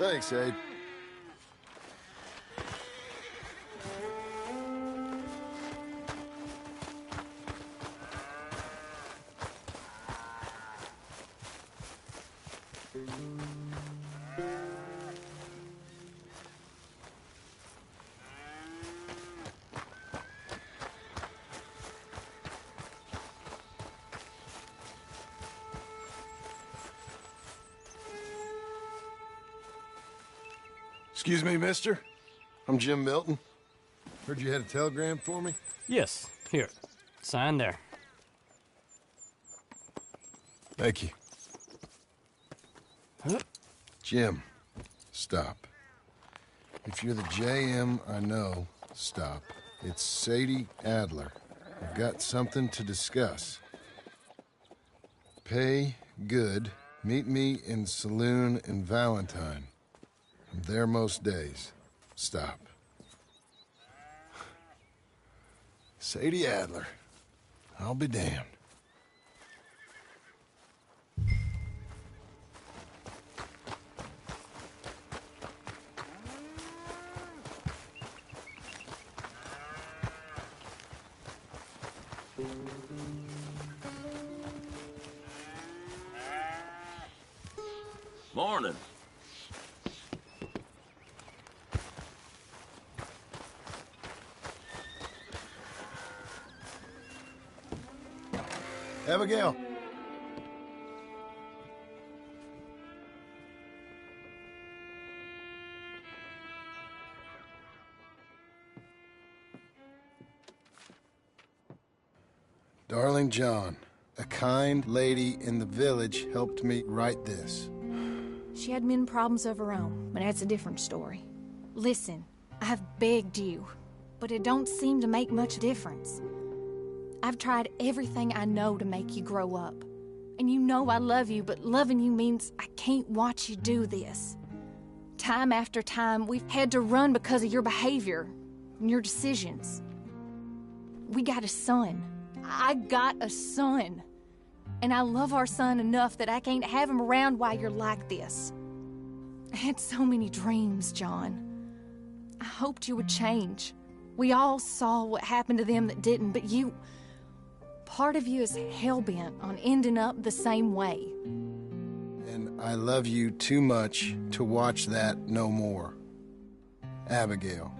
Thanks, Abe. Excuse me, mister. I'm Jim Milton. Heard you had a telegram for me? Yes, here. Sign there. Thank you. Huh? Jim, stop. If you're the JM I know, stop. It's Sadie Adler. I've got something to discuss. Pay good. Meet me in saloon in Valentine. I'm there most days. Stop. Sadie Adler. I'll be damned. Morning. Abigail. Darling John, a kind lady in the village helped me write this. She had men problems of her own, but that's a different story. Listen, I've begged you, but it don't seem to make much difference. I've tried everything I know to make you grow up. And you know I love you, but loving you means I can't watch you do this. Time after time, we've had to run because of your behavior and your decisions. We got a son. I got a son. And I love our son enough that I can't have him around while you're like this. I had so many dreams, John. I hoped you would change. We all saw what happened to them that didn't, but you... Part of you is hell-bent on ending up the same way. And I love you too much to watch that no more. Abigail.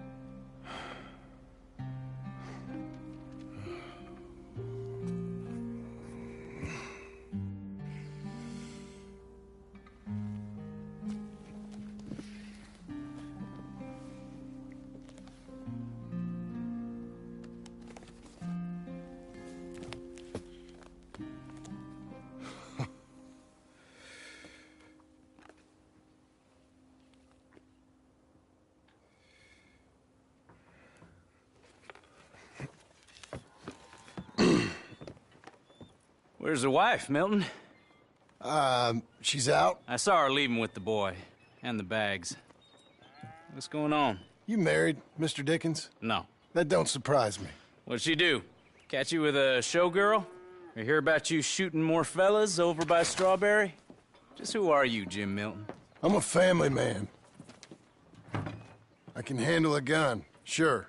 Where's the wife, Milton? She's out. I saw her leaving with the boy. And the bags. What's going on? You married, Mr. Dickens? No. That don't surprise me. What'd she do? Catch you with a showgirl? Or hear about you shooting more fellas over by Strawberry? Just who are you, Jim Milton? I'm a family man. I can handle a gun, sure.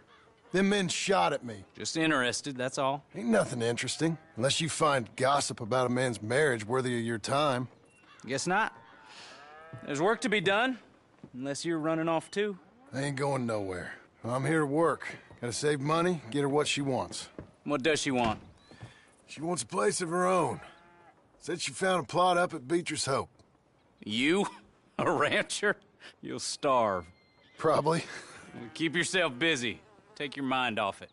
Them men shot at me. Just interested, that's all. Ain't nothing interesting, unless you find gossip about a man's marriage worthy of your time. Guess not. There's work to be done, unless you're running off too. I ain't going nowhere. I'm here to work. Gotta save money, get her what she wants. What does she want? She wants a place of her own. Said she found a plot up at Beecher's Hope. You? A rancher? You'll starve. Probably. Keep yourself busy. Take your mind off it.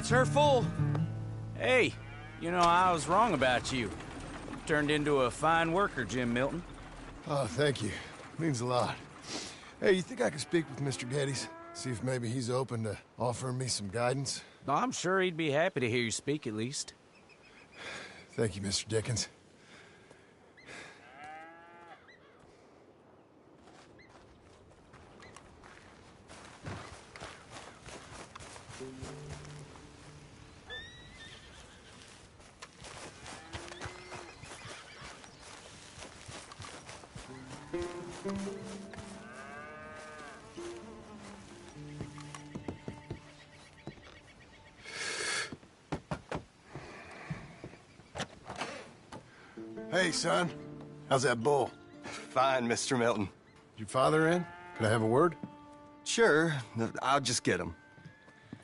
That's her full. Hey, you know, I was wrong about you. Turned into a fine worker, Jim Milton. Oh, thank you. Means a lot. Hey, you think I could speak with Mr. Geddes? See if maybe he's open to offering me some guidance? I'm sure he'd be happy to hear you speak, at least. Thank you, Mr. Dickens. Hey, son. How's that bull? Fine, Mr. Milton. Your father in? Could I have a word? Sure, I'll just get him.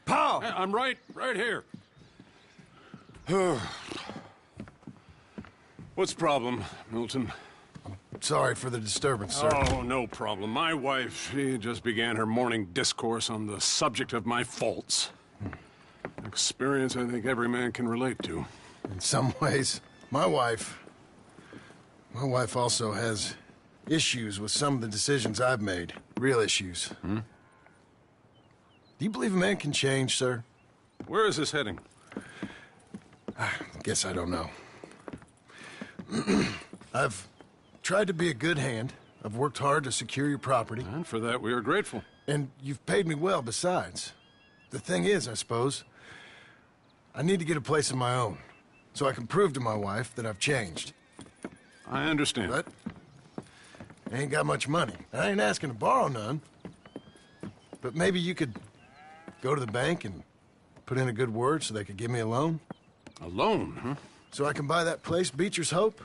Paul! I'm right here. What's the problem, Milton? Sorry for the disturbance, sir. Oh, no problem. My wife, she just began her morning discourse on the subject of my faults. Experience I think every man can relate to. In some ways, my wife also has issues with some of the decisions I've made. Real issues. Do you believe a man can change, sir? Where is this heading? Guess I don't know. I've tried to be a good hand. I've worked hard to secure your property. And for that, we are grateful. And you've paid me well besides. The thing is, I suppose, I need to get a place of my own, so I can prove to my wife that I've changed. I understand. But I ain't got much money. I ain't asking to borrow none. But maybe you could go to the bank and put in a good word so they could give me a loan? A loan, huh? So I can buy that place, Beecher's Hope?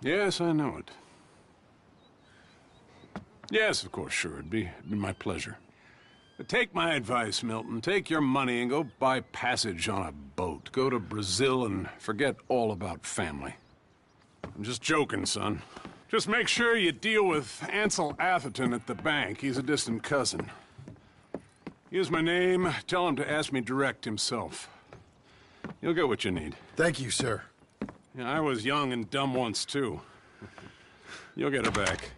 Yes, I know it. Yes, of course, sure. It'd be my pleasure. But take my advice, Milton. Take your money and go buy passage on a boat. Go to Brazil and forget all about family. I'm just joking, son. Just make sure you deal with Ansel Atherton at the bank. He's a distant cousin. Use my name. Tell him to ask me direct himself. You'll get what you need. Thank you, sir. Yeah, I was young and dumb once, too. You'll get it back.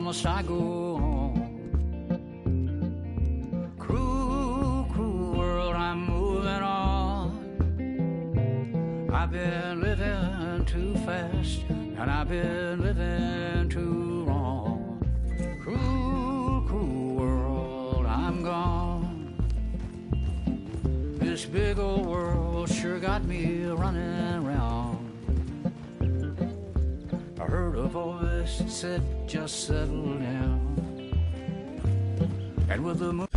Must I go on? Cruel, cruel world, I'm moving on. I've been living too fast, and I've been living too wrong. Cruel, cruel world, I'm gone. This big old world sure got me running round. I heard a voice that said, just settle down. And with the moon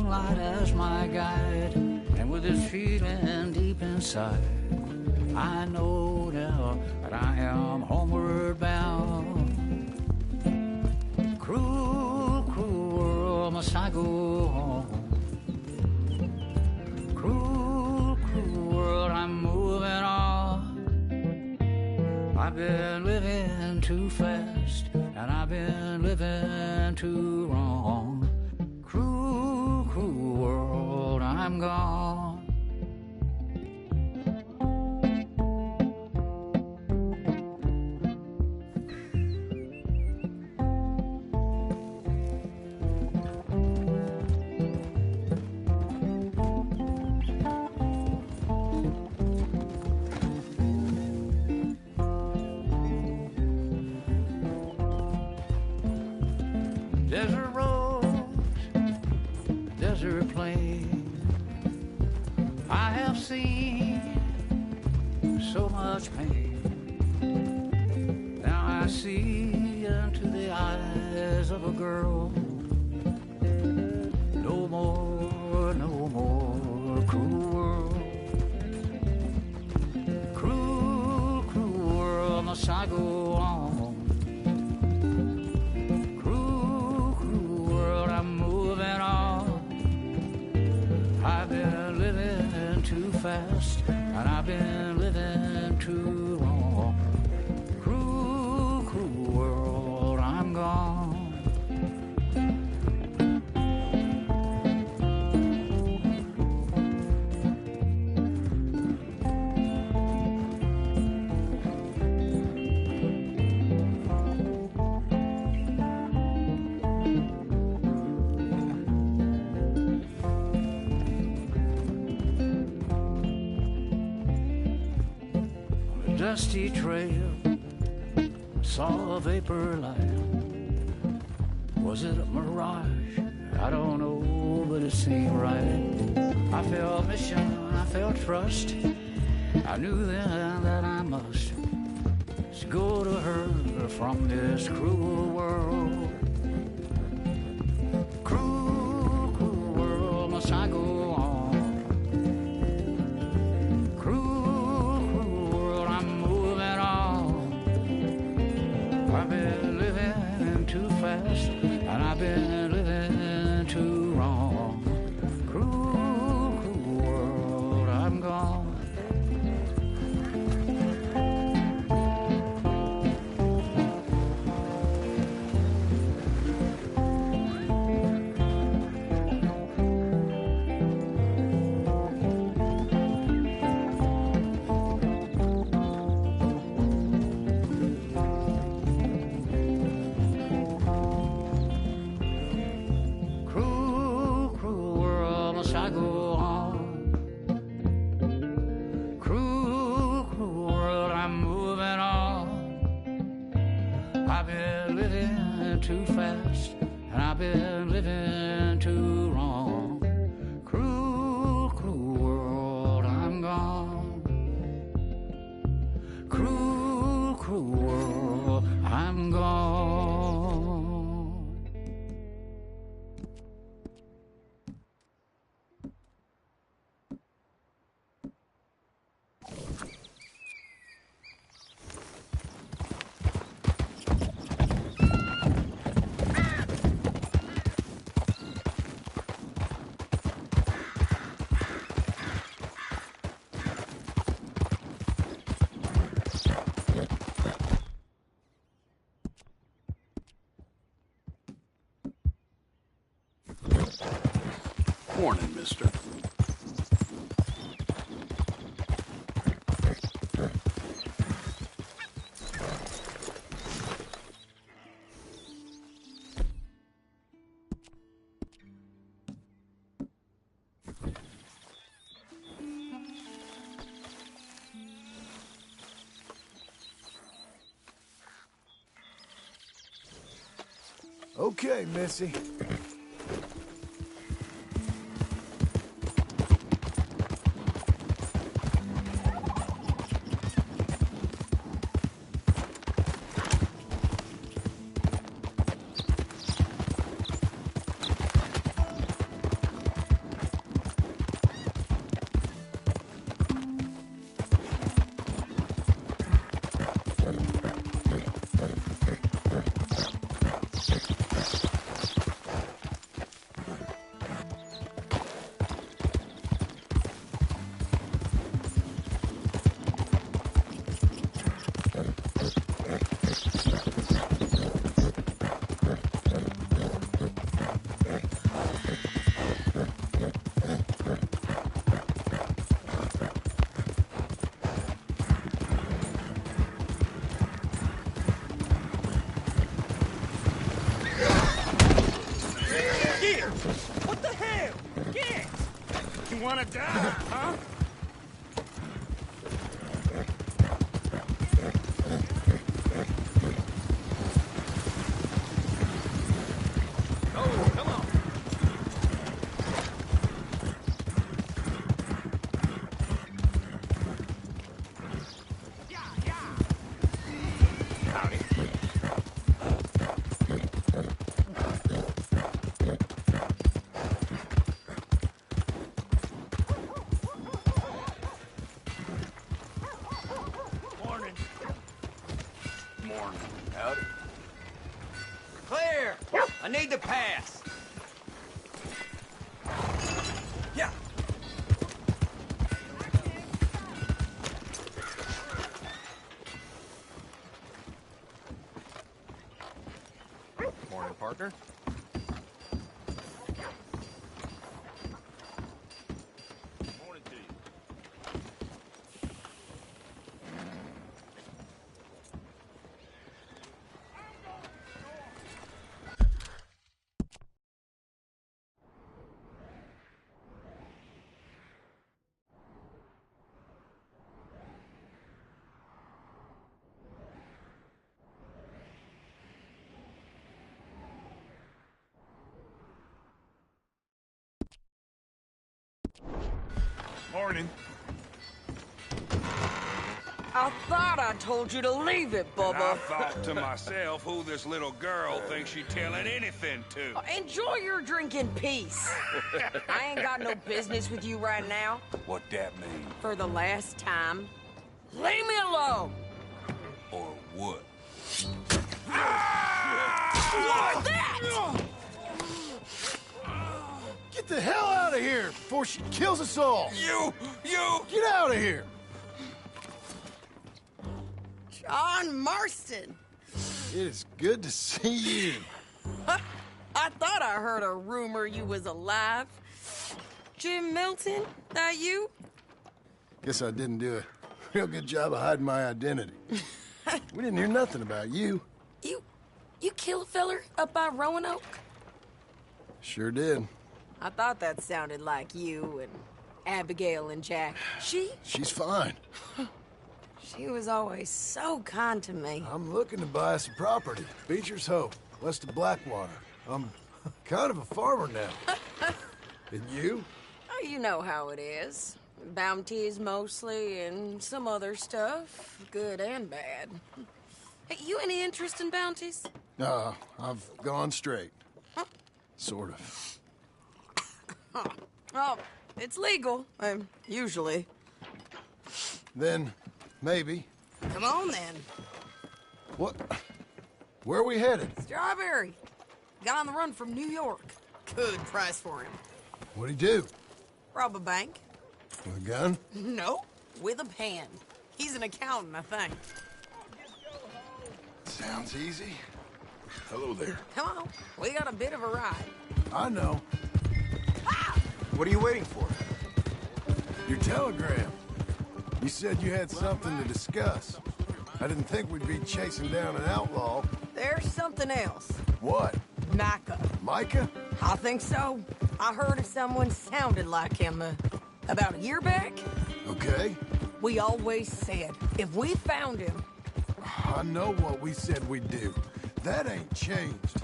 moonlight as my guide, and with this feeling deep inside, I know now that I am homeward bound. Cruel, cruel world, must I go home? Cruel, cruel world, I'm moving on. I've been living too fast, and I've been living too wrong. Cruel, cruel world, I'm gone. Desert roads, desert plain, I have seen so much pain. Now I see into the eyes of a girl. No more, no more cruel world. Cruel, cruel world, must I go on? I've been living too fast, and I've been living too long. Cruel, cruel world, I'm gone. Dusty trail, saw a vapor light. Was it a mirage? I don't know, but it seemed right. I felt mission, I felt trust. I knew then that I must go to her from this cruel world. Cruel, cruel world, must I go on? I've been living too fast, and I've been living too wrong. Cruel, cruel world, I'm gone. I go on. Cruel, cruel world, I'm moving on. I've been living too fast, and I've been living too wrong. Cruel, cruel world, I'm gone. Cruel, cruel world, I'm gone. Morning, mister. Okay, Missy. What the hell? Get! You wanna die, huh? Oh, come on. Howdy. Morning. Morning. Howdy. Clear! I need to pass. Yeah. Morning, partner. Morning to you. Morning. I thought I told you to leave it, And I Bubba. thought to myself who this little girl thinks she telling anything to. Enjoy your drink in peace. I ain't got no business with you right now. What that mean? For the last time, leave me alone. Or what? What's that? Get the hell out of here before she kills us all! You! Get out of here! John Marston. It is good to see you. I thought I heard a rumor you was alive. Jim Milton, that you? Guess I didn't do a real good job of hiding my identity. We didn't hear nothing about you. You kill a feller up by Roanoke? Sure did. I thought that sounded like you and Abigail and Jack. She's fine. She was always so kind to me. I'm looking to buy some property. Beecher's Hope, west of Blackwater. I'm kind of a farmer now. And you? Oh, you know how it is. Bounties mostly, and some other stuff, good and bad. Hey, you any interest in bounties? I've gone straight. Sort of. Oh, it's legal, usually. Then, maybe. Come on, then. What? Where are we headed? Strawberry. Got on the run from New York. Good price for him. What'd he do? Rob a bank? With a gun? No, with a pen. He's an accountant, I think. Sounds easy. Hello there. Come on, we got a bit of a ride. I know. What are you waiting for? Your telegram. You said you had something to discuss. I didn't think we'd be chasing down an outlaw. There's something else. What? Micah. Micah? I think so. I heard of someone sounded like him about a year back. Okay. We always said, if we found him... I know what we said we'd do. That ain't changed.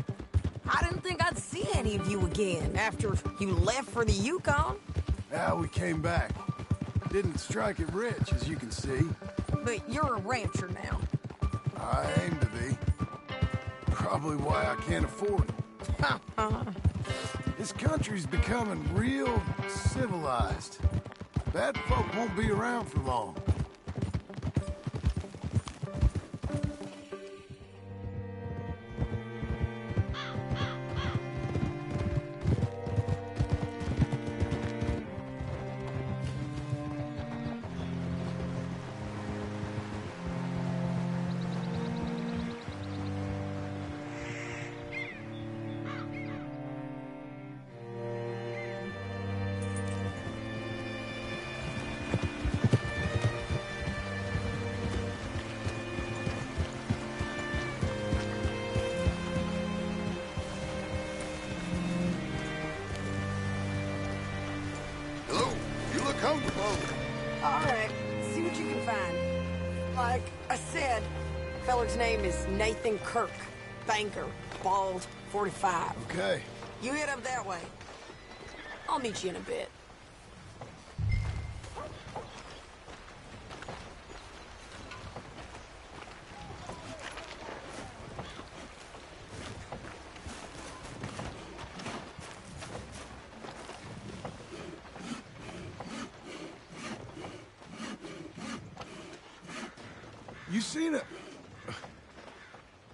I didn't think I'd see any of you again after you left for the Yukon. Yeah, we came back. Didn't strike it rich, as you can see. But you're a rancher now. I aim to be. Probably why I can't afford it. This country's becoming real civilized. Bad folk won't be around for long. Code closed. All right, see what you can find. Like I said, feller's name is Nathan Kirk. Banker, bald, 45. Okay. You head up that way. I'll meet you in a bit.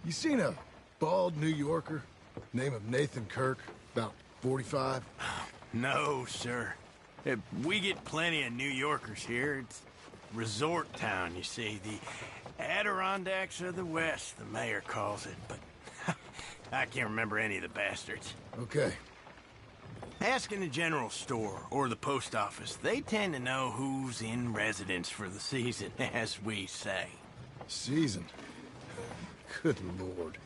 You seen a bald New Yorker, name of Nathan Kirk, about 45? No, sir. We get plenty of New Yorkers here. It's resort town, you see. The Adirondacks of the West, the mayor calls it, but I can't remember any of the bastards. Okay. Ask in the general store or the post office. They tend to know who's in residence for the season, as we say. Season? Good Lord.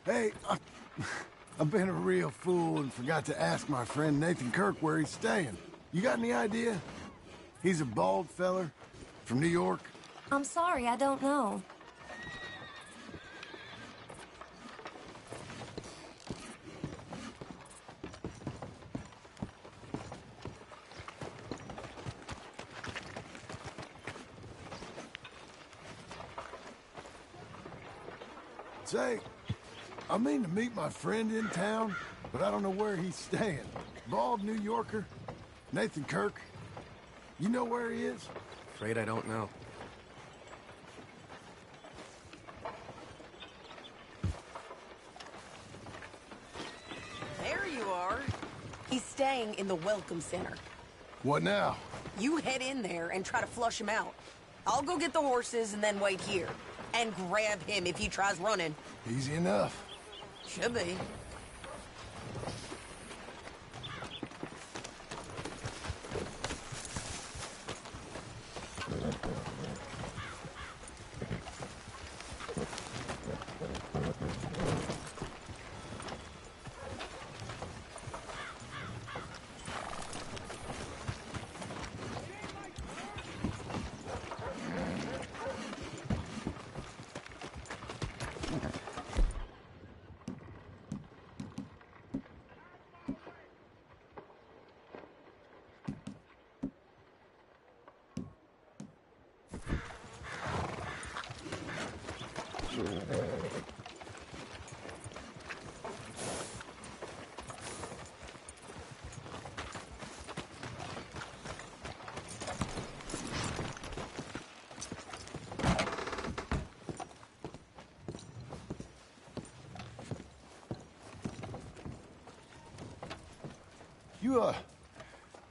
Hey, I've been a real fool and forgot to ask my friend Nathan Kirk where he's staying. You got any idea? He's a bald feller from New York. I'm sorry, I don't know. Say, I mean to meet my friend in town, but I don't know where he's staying. Bald New Yorker, Nathan Kirk. You know where he is? Afraid I don't know. There you are. He's staying in the Welcome Center. What now? You head in there and try to flush him out. I'll go get the horses and then wait here. And grab him if he tries running. Easy enough. Should be.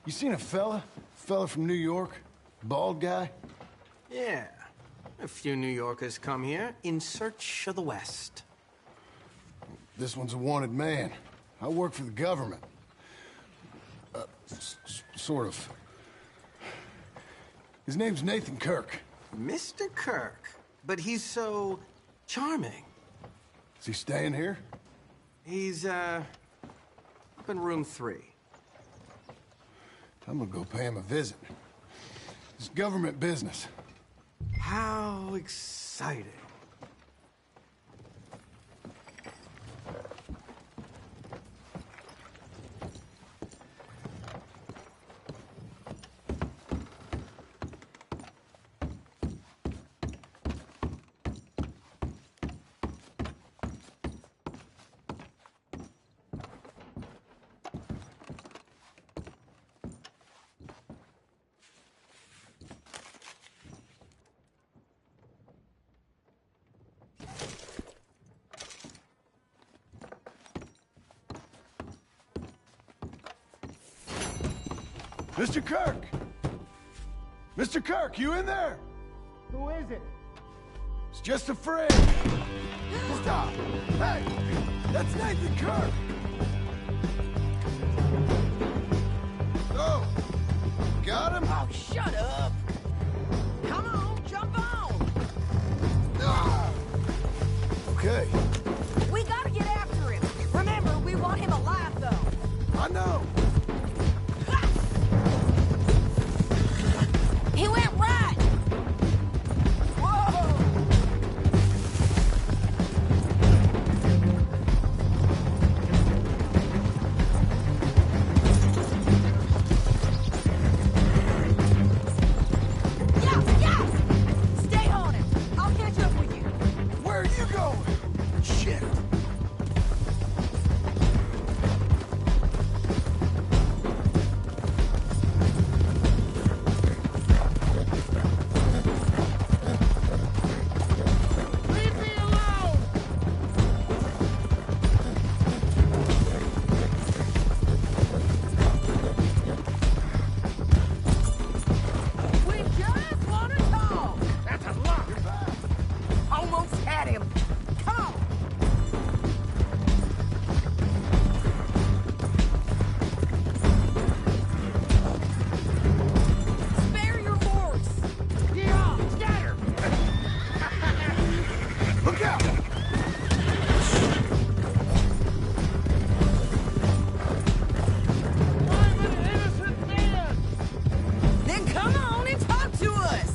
You seen a fella from New York? Bald guy? Yeah. A few New Yorkers come here in search of the West. This one's a wanted man. I work for the government. Sort of. His name's Nathan Kirk. Mr. Kirk? But he's so charming. Is he staying here? He's, up in room 3. I'm gonna go pay him a visit. It's government business. How exciting. Mr. Kirk! Mr. Kirk, you in there? Who is it? It's just a friend. Stop. Hey, that's Nathan Kirk. Oh, got him? Oh, shut up. Come on, jump on. Ah. Okay. We gotta get after him. Remember, we want him alive, though. I know. He went right. Whoa! Yeah! Stay on him. I'll catch up with you. Where are you going? Shit. Leave me alone! We just want to talk. That's a lot! Almost had him. Come on. Spare your horse. Yeah! Scatter! Look out! I'm an innocent man! Then come on and talk to us.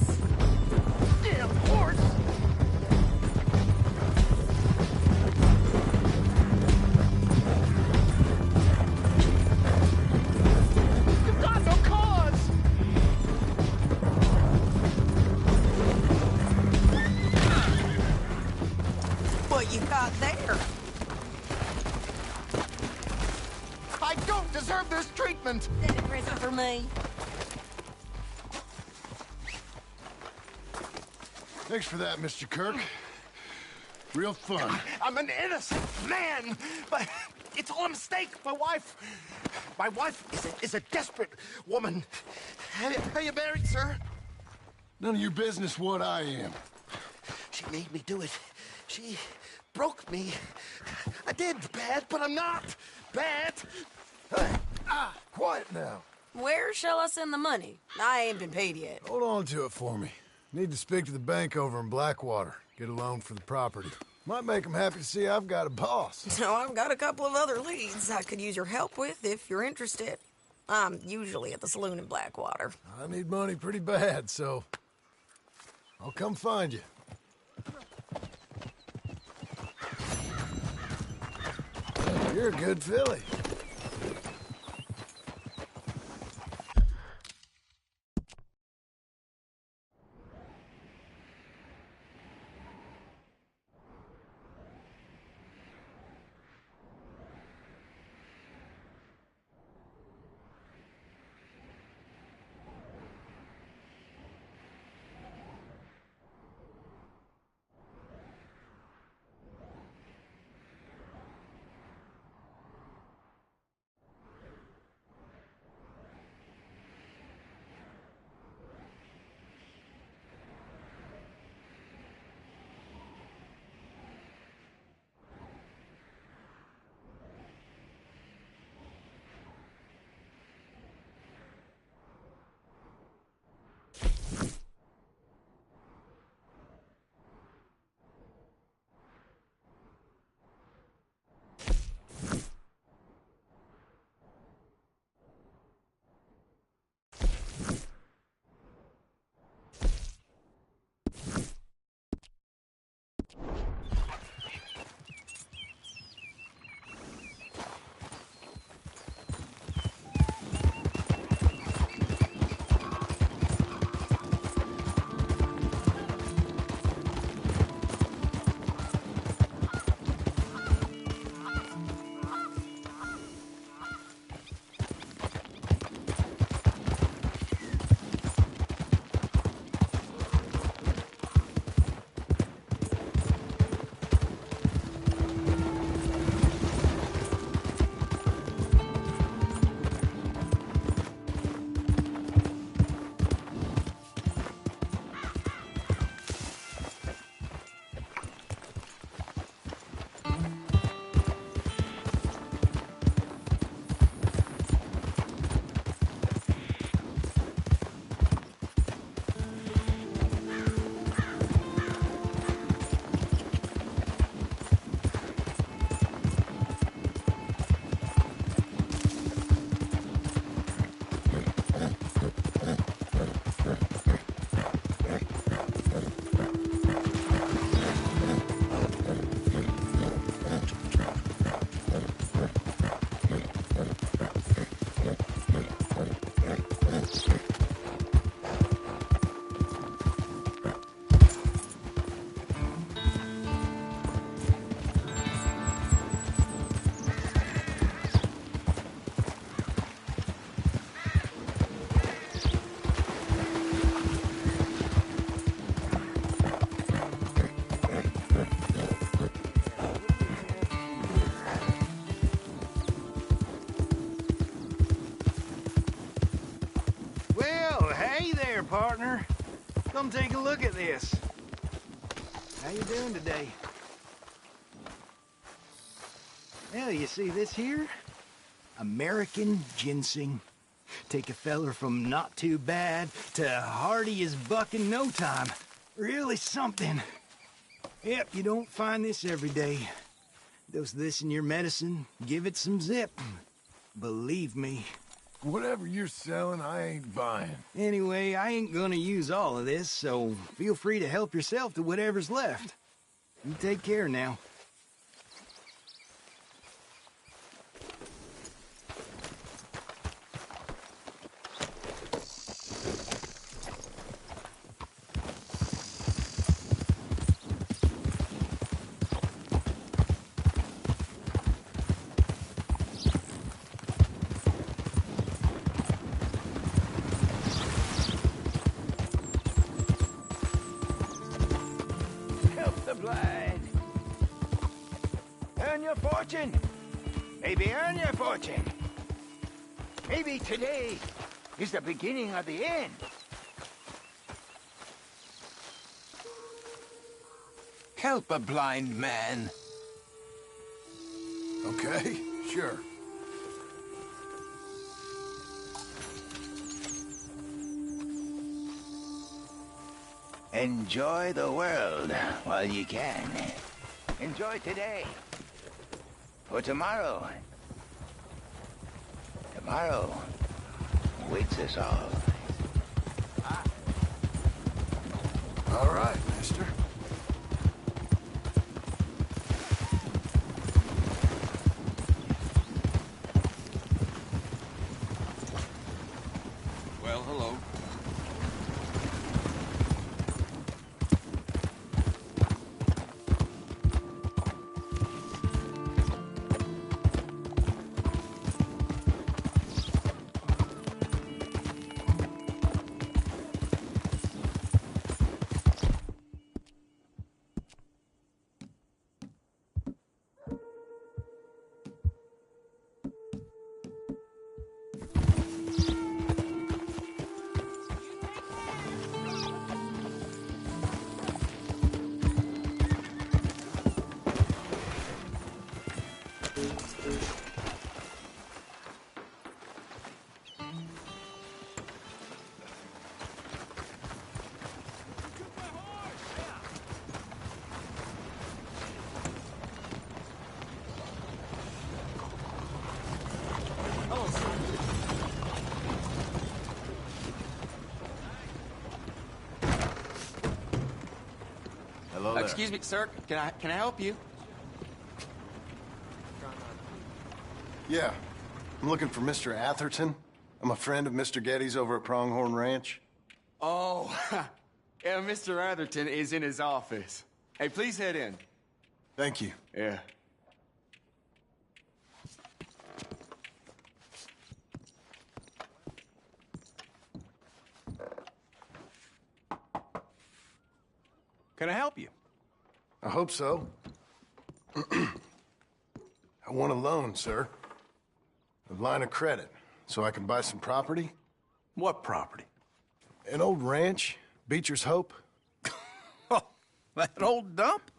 Damn horse! You've got no cause! What you got there? I don't deserve this treatment! That a present for me. Thanks for that, Mr. Kirk. Real fun. I'm an innocent man, but it's all a mistake. My wife is a desperate woman. Are you married, sir? None of your business what I am. She made me do it. She broke me. I did bad, but I'm not bad. Hey, quiet now. Where shall I send the money? I ain't been paid yet. Hold on to it for me. Need to speak to the bank over in Blackwater. Get a loan for the property. Might make them happy to see I've got a boss. So I've got a couple of other leads I could use your help with if you're interested. I'm usually at the saloon in Blackwater. I need money pretty bad, so I'll come find you. You're a good filly. Come take a look at this. How you doing today? Well, you see this here? American ginseng. Take a feller from not too bad to hardy as buck in no time. Really something. Yep, you don't find this every day. Dose this in your medicine, give it some zip. Believe me. Whatever you're selling, I ain't buying. Anyway, I ain't gonna use all of this, so feel free to help yourself to whatever's left. You take care now. Earn your fortune. Maybe earn your fortune. Maybe today is the beginning of the end. Help a blind man. Okay, sure. Enjoy the world while you can. Enjoy today. For tomorrow. Tomorrow waits us all. All right, mister. Well, hello. Hello there. Excuse me, sir. Can I help you? Yeah. I'm looking for Mr. Atherton. I'm a friend of Mr. Getty's over at Pronghorn Ranch. Oh, yeah, Mr. Atherton is in his office. Hey, please head in. Thank you. Yeah. Can I help you? I hope so. I want a loan, sir. A line of credit, so I can buy some property. What property? An old ranch, Beecher's Hope. Oh, that old dump?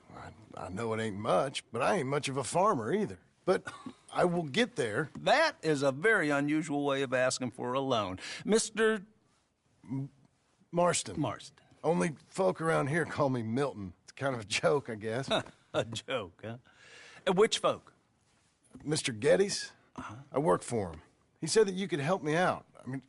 I know it ain't much, but I ain't much of a farmer either. But I will get there. That is a very unusual way of asking for a loan. Mr. Marston. Marston. Only folk around here call me Milton. It's kind of a joke, I guess. A joke, huh? And which folk? Mr. Getty's. I work for him. He said that you could help me out. I mean,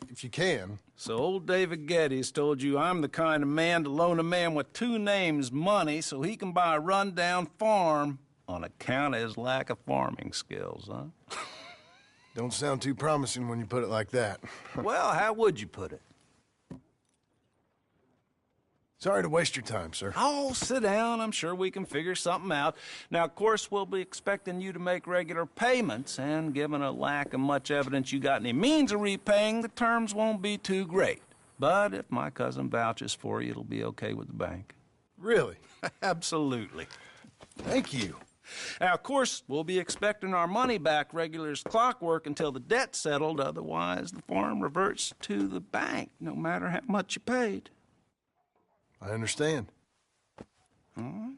if you can. So old David Getty's told you I'm the kind of man to loan a man with two names money so he can buy a rundown farm on account of his lack of farming skills, huh? Don't sound too promising when you put it like that. Well, how would you put it? Sorry to waste your time, sir. Oh, sit down. I'm sure we can figure something out. Now, of course, we'll be expecting you to make regular payments, and given a lack of much evidence you got any means of repaying, the terms won't be too great. But if my cousin vouches for you, it'll be okay with the bank. Really? Absolutely. Thank you. Now, of course, we'll be expecting our money back regular as clockwork until the debt's settled. Otherwise, the farm reverts to the bank, no matter how much you paid. I understand. All right.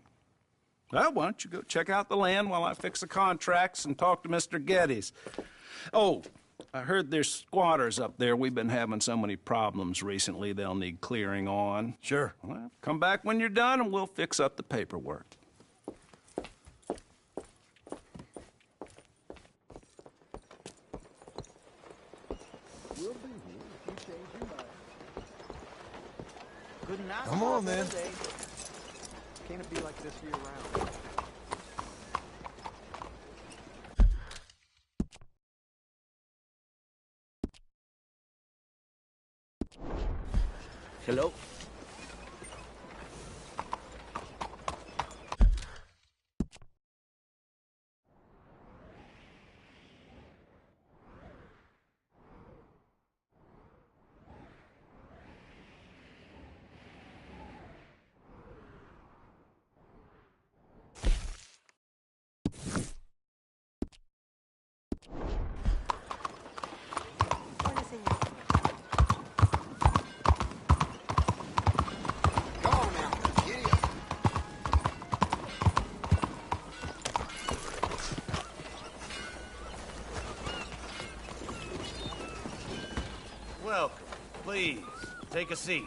Well, why don't you go check out the land while I fix the contracts and talk to Mr. Geddes. Oh, I heard there's squatters up there. We've been having so many problems recently, they'll need clearing on. Sure. Well, come back when you're done and we'll fix up the paperwork. Good night. Come on, then. Can't it be like this year round? Hello? Welcome. Please, take a seat.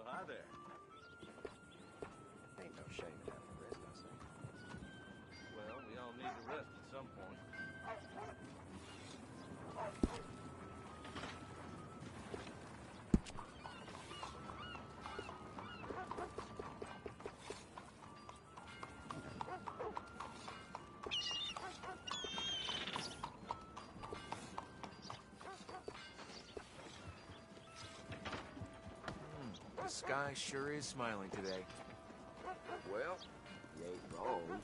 Hi there. Ain't no shame in having a rest, I say. Well, we all need to rest at some point. The sky sure is smiling today. Well, you ain't wrong.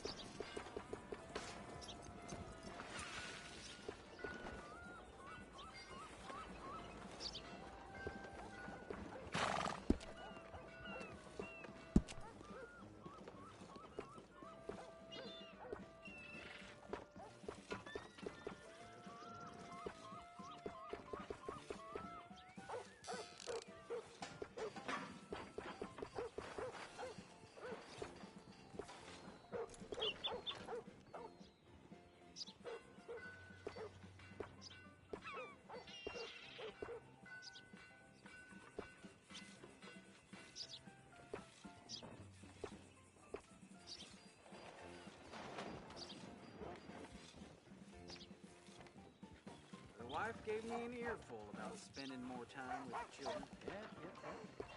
The wife gave me an earful about spending more time with the children. Yeah.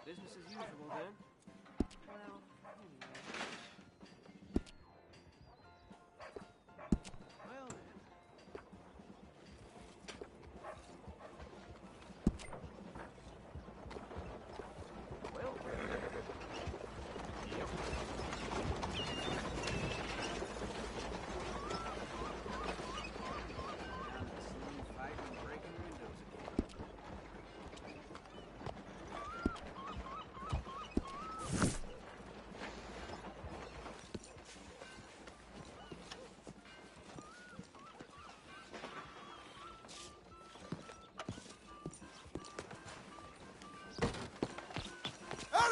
Business as usual, then. Well, anyway. Well, then. Well, yep.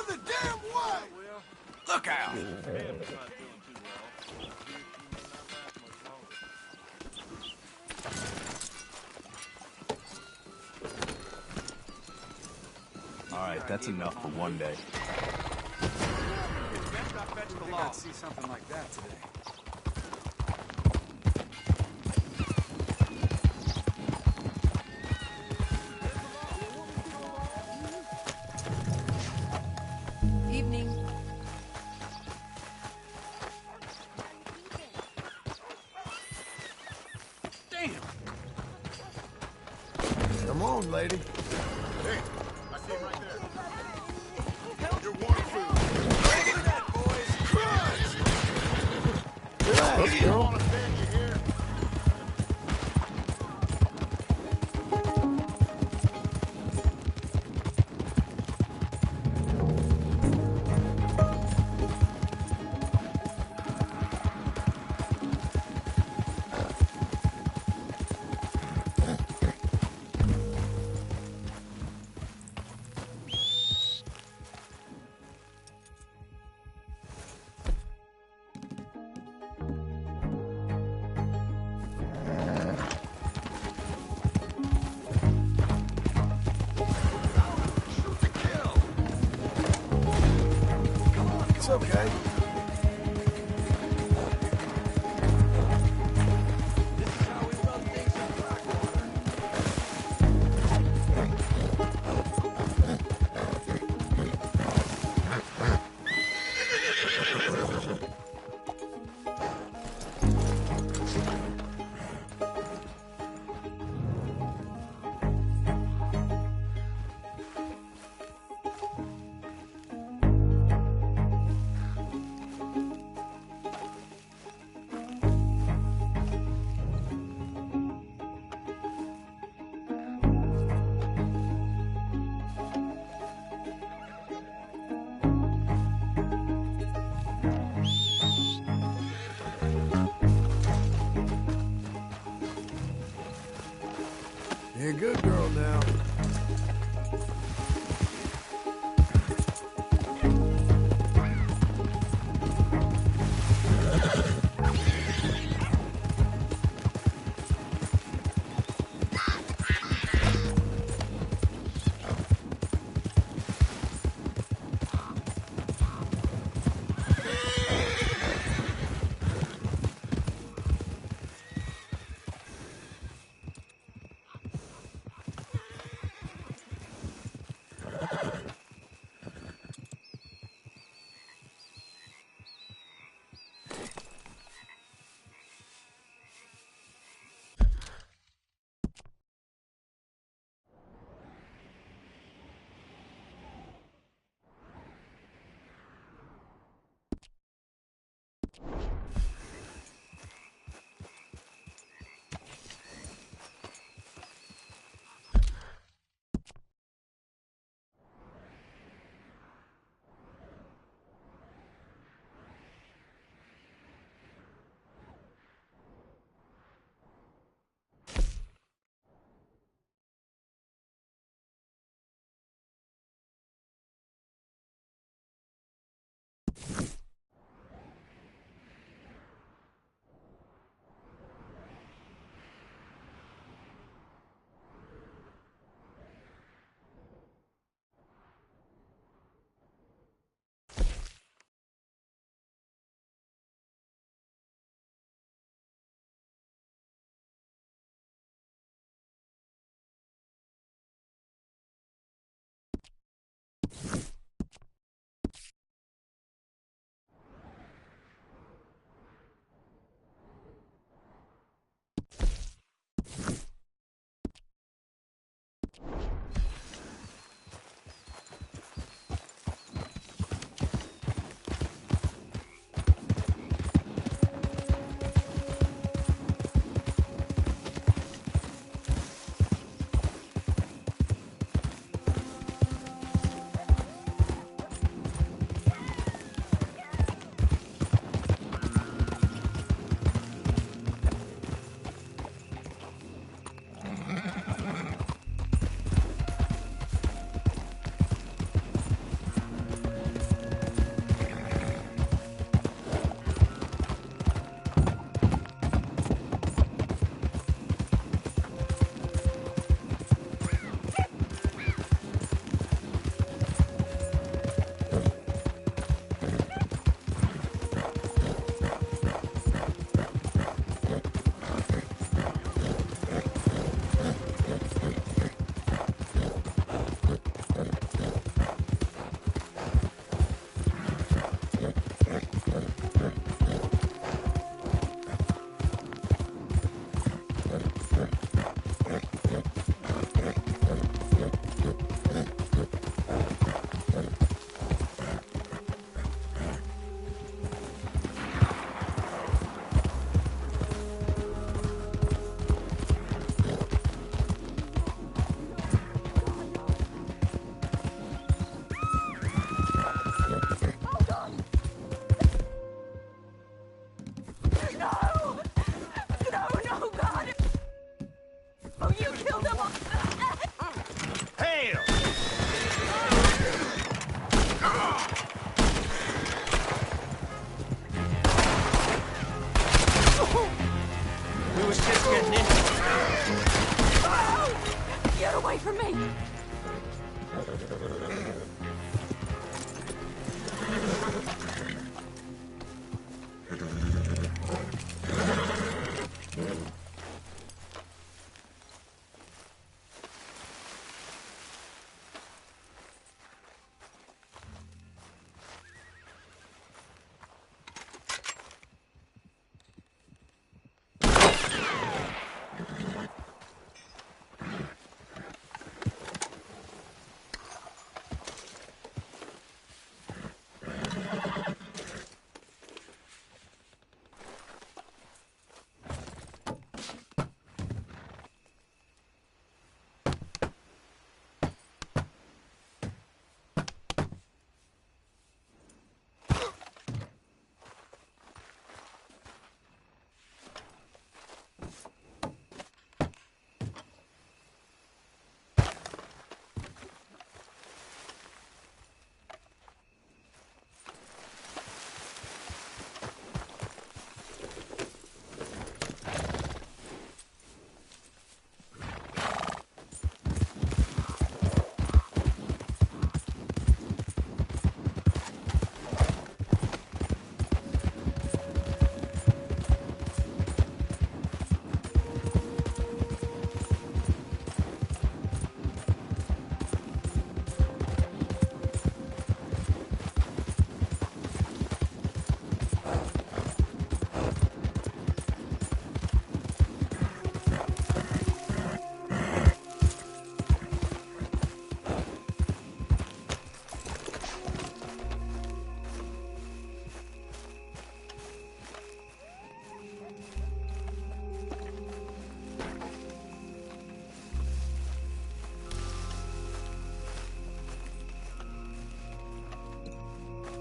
of the damn way! Look out! All right, that's enough for one day. We gotta see something like that today. Evening. Damn! Come on, lady. Hey, I see him right there. You're wanted food. Look at that, boys! Relax, girl. Understand you here? It's okay. You're a good girl now.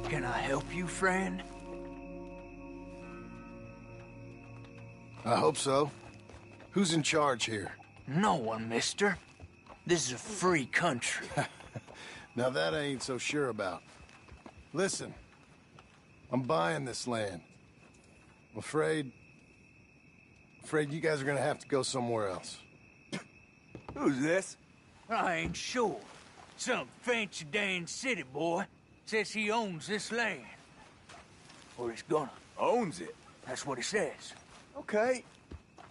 Can I help you, friend? I hope so. Who's in charge here? No one, mister. This is a free country. Now that I ain't so sure about. Listen, I'm buying this land. I'm afraid you guys are gonna have to go somewhere else. Who's this? I ain't sure. Some fancy Dan city boy says he owns this land. Or he's gonna. Owns it? That's what he says. Okay.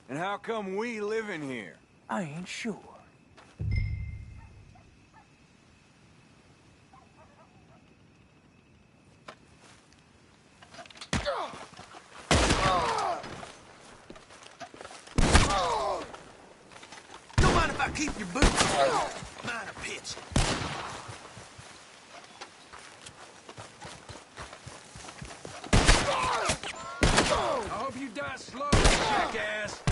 And how come we live in here? I ain't sure. Don't mind if I keep your boots. Mine are pitched. I hope you die slow, jackass.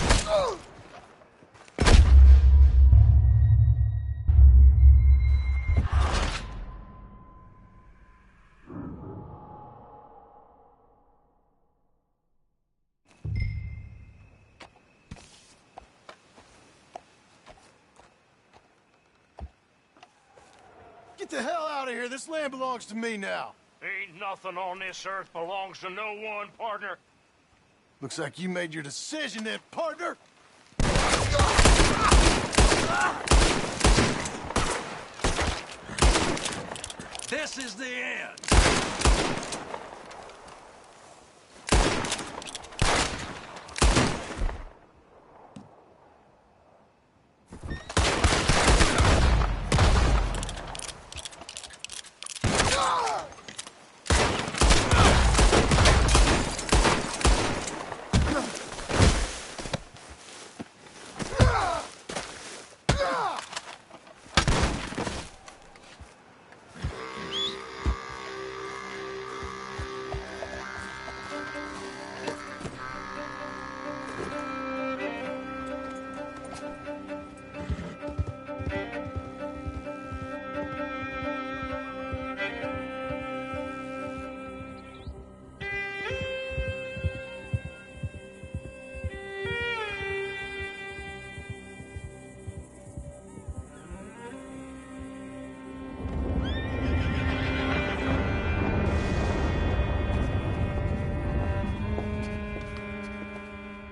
Get the hell out of here. This land belongs to me now. Ain't nothing on this earth belongs to no one, partner. Looks like you made your decision then, partner. This is the end.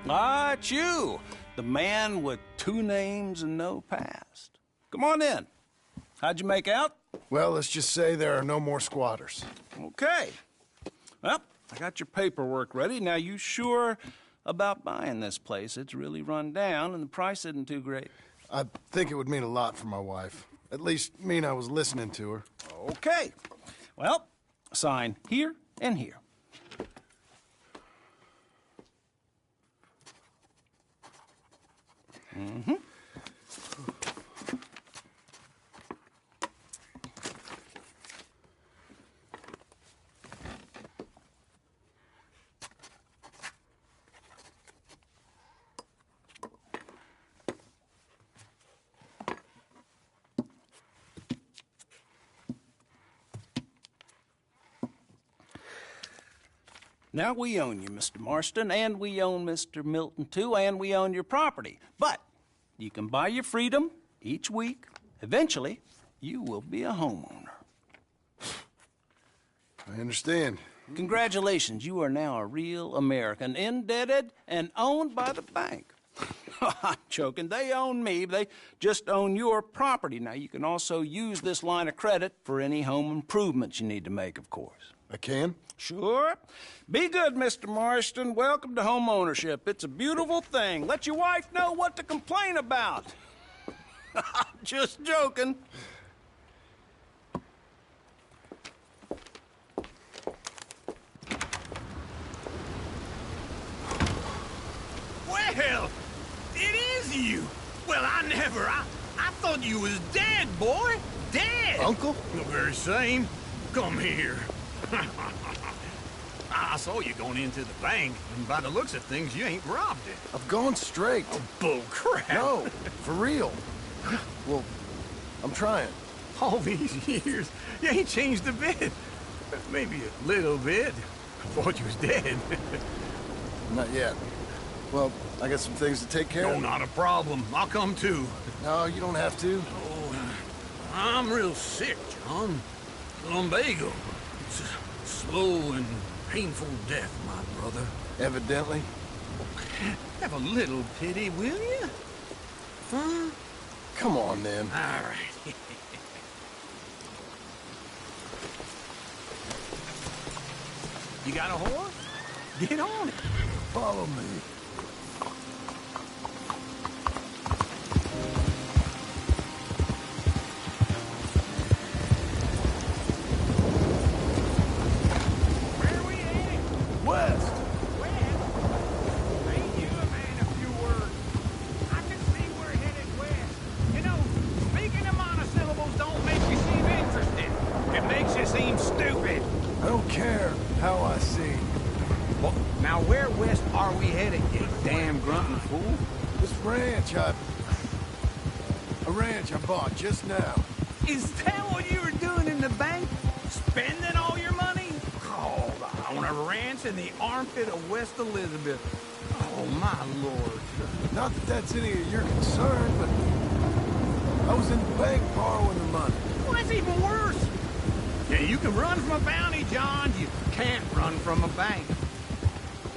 Ah, it's you, the man with 2 names and no past. Come on in. How'd you make out? Well, let's just say there are no more squatters. Okay. Well, I got your paperwork ready. Now, you sure about buying this place? It's really run down, and the price isn't too great. I think it would mean a lot for my wife. At least mean I was listening to her. Okay. Well, sign here and here. Mm-hmm. Now, we own you, Mr. Marston, and we own Mr. Milton, too, and we own your property. But you can buy your freedom each week. Eventually, you will be a homeowner. I understand. Congratulations, you are now a real American, indebted and owned by the bank. I'm joking. They own me. They just own your property. Now, you can also use this line of credit for any home improvements you need to make, of course. I can? Sure. Be good, Mr. Marston. Welcome to home ownership. It's a beautiful thing. Let your wife know what to complain about. Just joking. Well, it is you. Well, I thought you was dead, boy. Dead. Uncle? The very same. Come here. I saw you going into the bank, and by the looks of things, you ain't robbed it. I've gone straight. Oh, bull crap. No, for real. Well, I'm trying. All these years, you ain't changed a bit. Maybe a little bit. I thought you was dead. Not yet. Well, I got some things to take care of. No, not a problem. I'll come too. No, you don't have to. Oh, I'm real sick, John. Lumbago. It's a slow and painful death, my brother. Evidently. Have a little pity, will you? Huh? Come on, then. All right. You got a horse? Get on it. Follow me. Where are we heading? West. Ain't you a man of few words? I can see we're headed west. You know, speaking of monosyllables don't make you seem interested. It makes you seem stupid. I don't care how I seem. Well, now where west are we headed, you damn grunting fool? This ranch a ranch I bought just now. Is that what you were doing in the bank? Spending all your money? Oh, on a ranch in the armpit of West Elizabeth. Oh, my lord. Not that that's any of your concern, but I was in the bank borrowing the money. Well, that's even worse. Yeah, you can run from a bounty, John. You can't run from a bank.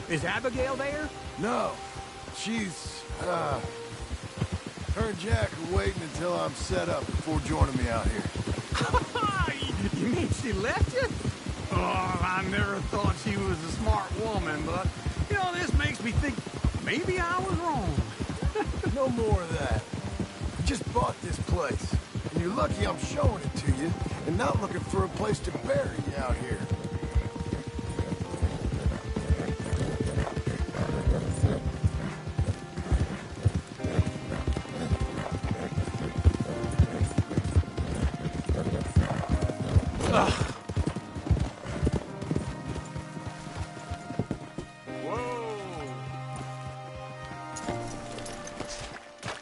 Is Abigail there? No. She's, her and Jack are waiting until I'm set up before joining me out here. You mean she left you? Oh, I never thought she was a smart woman, but, you know, this makes me think maybe I was wrong. No more of that. You just bought this place, and you're lucky I'm showing it to you and not looking for a place to bury you out here.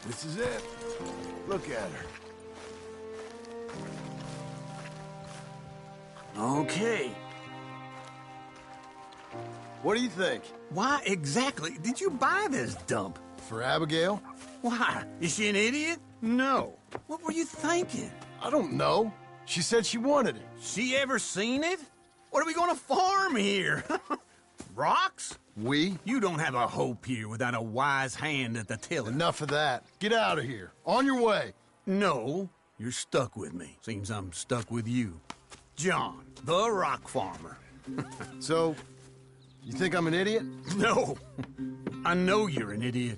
This is it. Look at her. Okay. What do you think? Why exactly did you buy this dump? For Abigail? Why? Is she an idiot? No. What were you thinking? I don't know. She said she wanted it. She ever seen it? What are we gonna farm here? Rocks? We? You don't have a hope here without a wise hand at the tiller. Enough of that. Get out of here. On your way. No, you're stuck with me. Seems I'm stuck with you. John, the rock farmer. So, you think I'm an idiot? No. I know you're an idiot.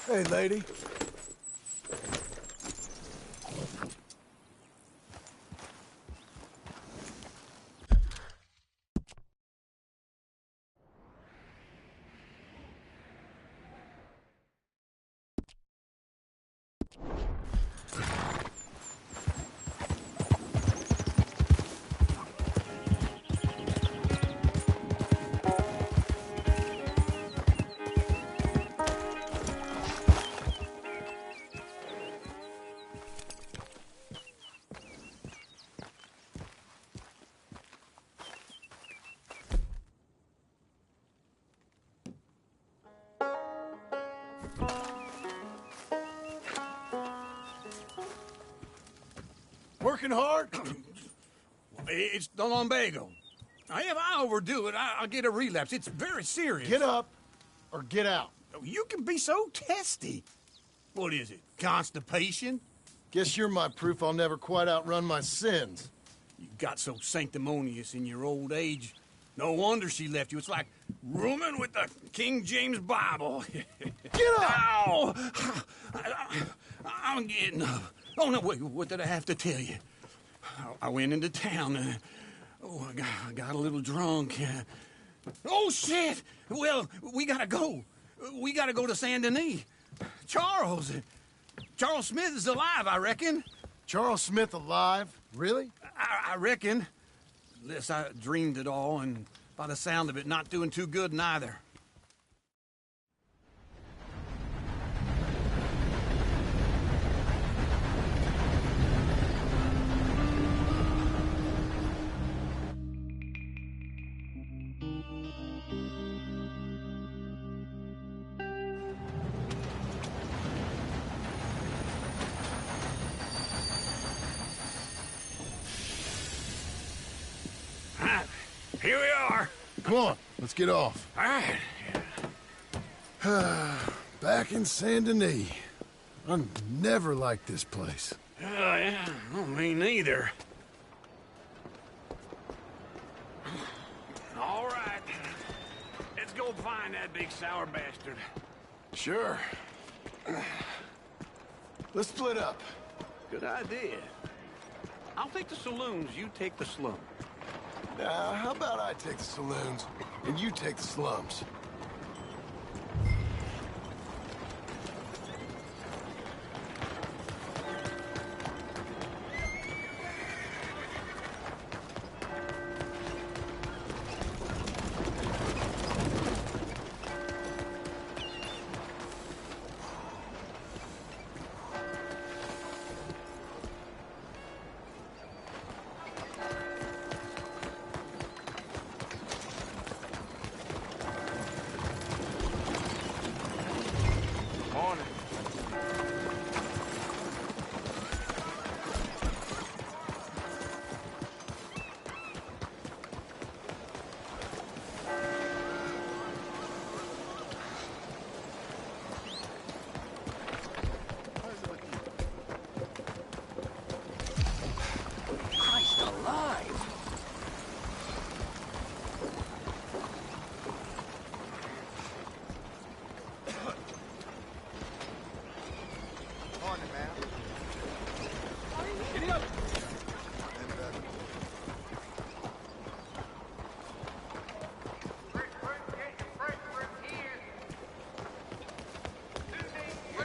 Hey, lady. working hard? It's the lumbago. Now, if I overdo it, I'll get a relapse. It's very serious. Get up or get out. You can be so testy. What is it, constipation? Guess you're my proof I'll never quite outrun my sins. You got so sanctimonious in your old age. No wonder she left you. It's like rooming with the King James Bible. Get up! Ow! I'm getting up. Oh, no, wait, what did I have to tell you? I went into town. I got a little drunk. Oh, shit! Well, we gotta go. We gotta go to Saint Denis. Charles Smith is alive, I reckon. Charles Smith alive? Really? I reckon. Unless I dreamed it all, and by the sound of it, not doing too good neither. Here we are. Come on, let's get off. All right. Back in Saint Denis. I never liked this place. Yeah, well, me neither. All right. Let's go find that big sour bastard. Sure. Let's split up. Good idea. I'll take the saloons, you take the slum. How about I take the saloons, and you take the slums?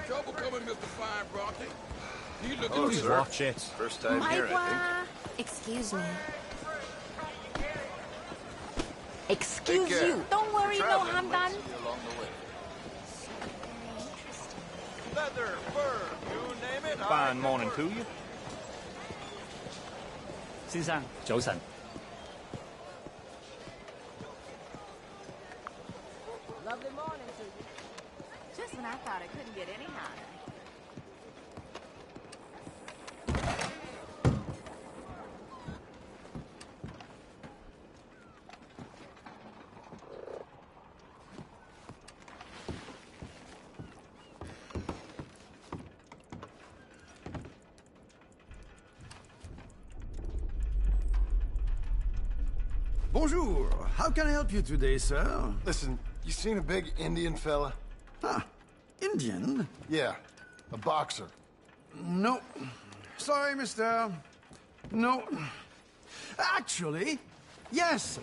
Trouble coming, Mr. Fine Bronte. You look Oh, at sir. Watch it. First time here, I think. Excuse me. Excuse care. you. Don't worry, no Traveling harm might done. see you along the way. Leather, fur, you name it. Fine morning to you. 先生，早晨。 Lovely morning to you. Just when I thought it couldn't get any hotter. Bonjour. How can I help you today, sir? Listen, you seen a big Indian fella? Ah, Indian? Yeah, a boxer. No. Sorry, mister. No. Actually, yes.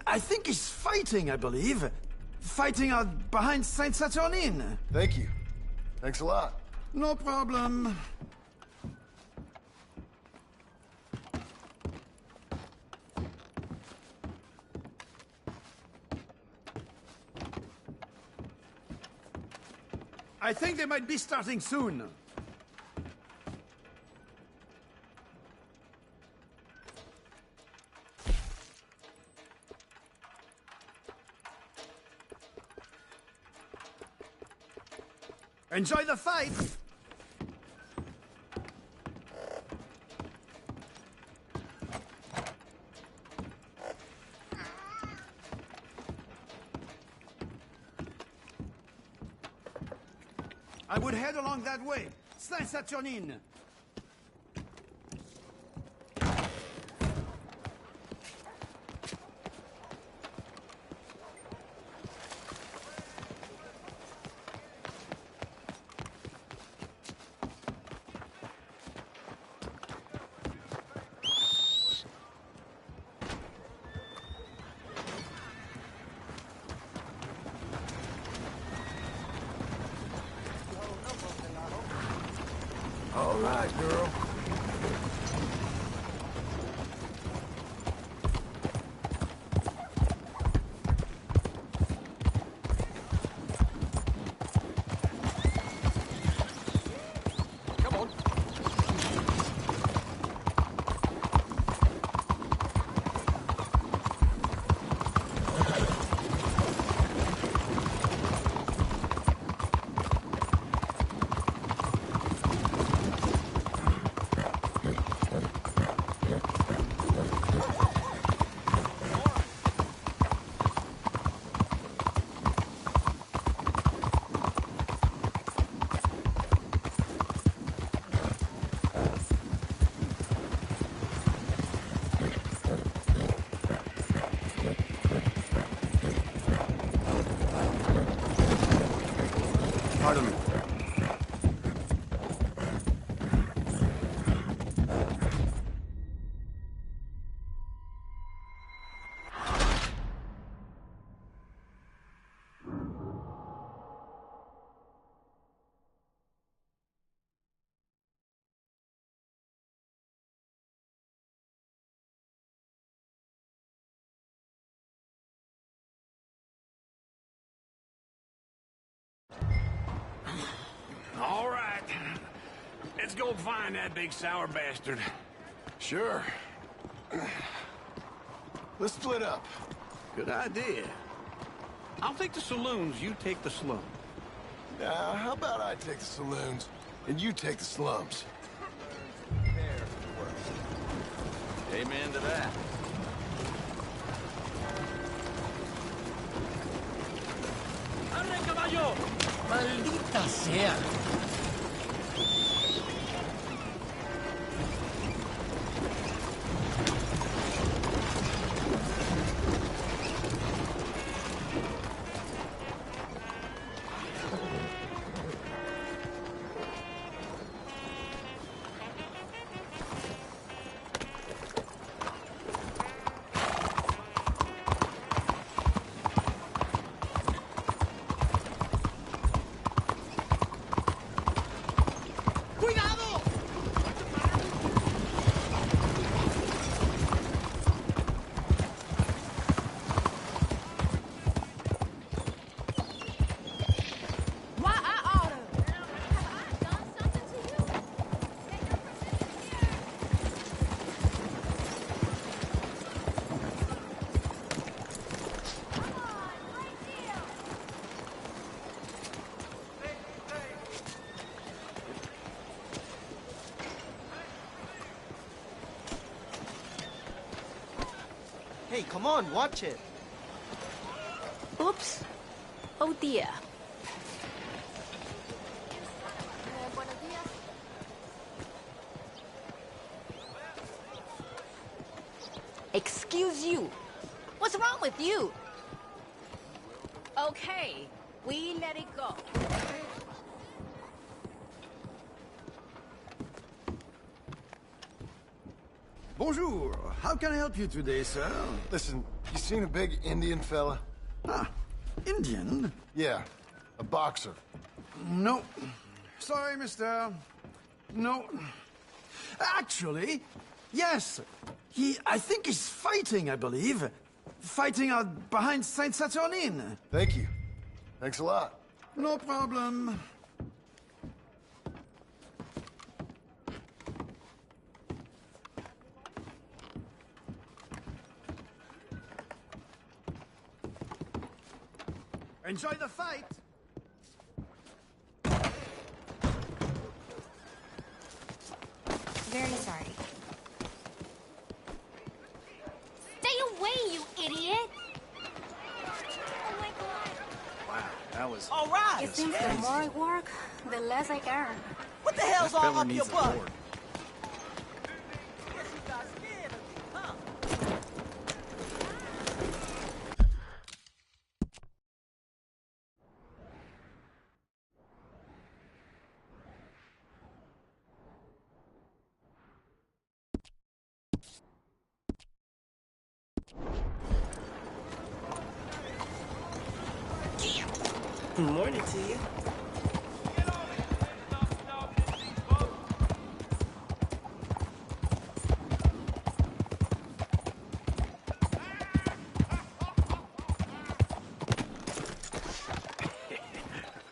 I think he's fighting, I believe. Fighting out behind Saint Saturnine. Thank you. Thanks a lot. No problem. I think they might be starting soon. Enjoy the fight! I would head along that way. Saint-Saturnin. All right, girl. Come on. Pardon me. All right. Let's go find that big sour bastard. Sure. Let's split up. Good idea. I'll take the saloons, you take the slum. Now, how about I take the saloons, and you take the slums? Amen to that. ¡Arre, caballo! ¡Maldita sea! Hey, come on, watch it. Oops. Oh dear. Excuse you. What's wrong with you? Okay, we let it go. Bonjour. How can I help you today, sir? Listen, you seen a big Indian fella? Ah, Indian? Yeah, a boxer. No. Sorry, mister. No. Actually, yes. I think he's fighting, I believe. Fighting out behind Saint-Saturnin. Thank you. Thanks a lot. No problem. Enjoy the fight. Very sorry. Stay away, you idiot! Wow, that was... All right! It seems the more I work, the less I earn. What the hell's all up your butt? Good morning to you.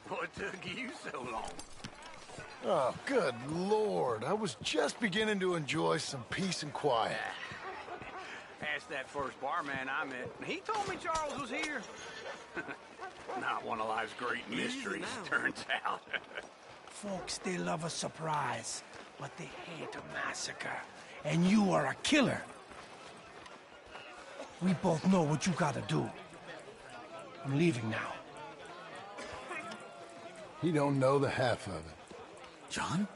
What took you so long? Oh, good Lord. I was just beginning to enjoy some peace and quiet. Asked that first barman I met, and he told me Charles was here. Not one of life's great mysteries, turns out. Folks, they love a surprise, but they hate a massacre. And you are a killer. We both know what you gotta do. I'm leaving now. He don't know the half of it. John?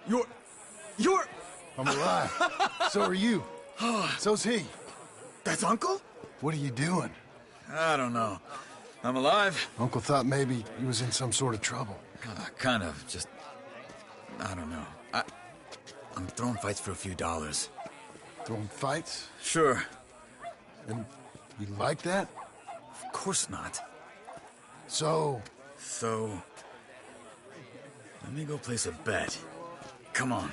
You're... I'm alive. So are you. So's he. That's Uncle? What are you doing? I don't know. I'm alive. Uncle thought maybe he was in some sort of trouble. Kind of. Just... I don't know. I'm throwing fights for a few dollars. Throwing fights? Sure. And you like that? Of course not. So, let me go place a bet. Come on.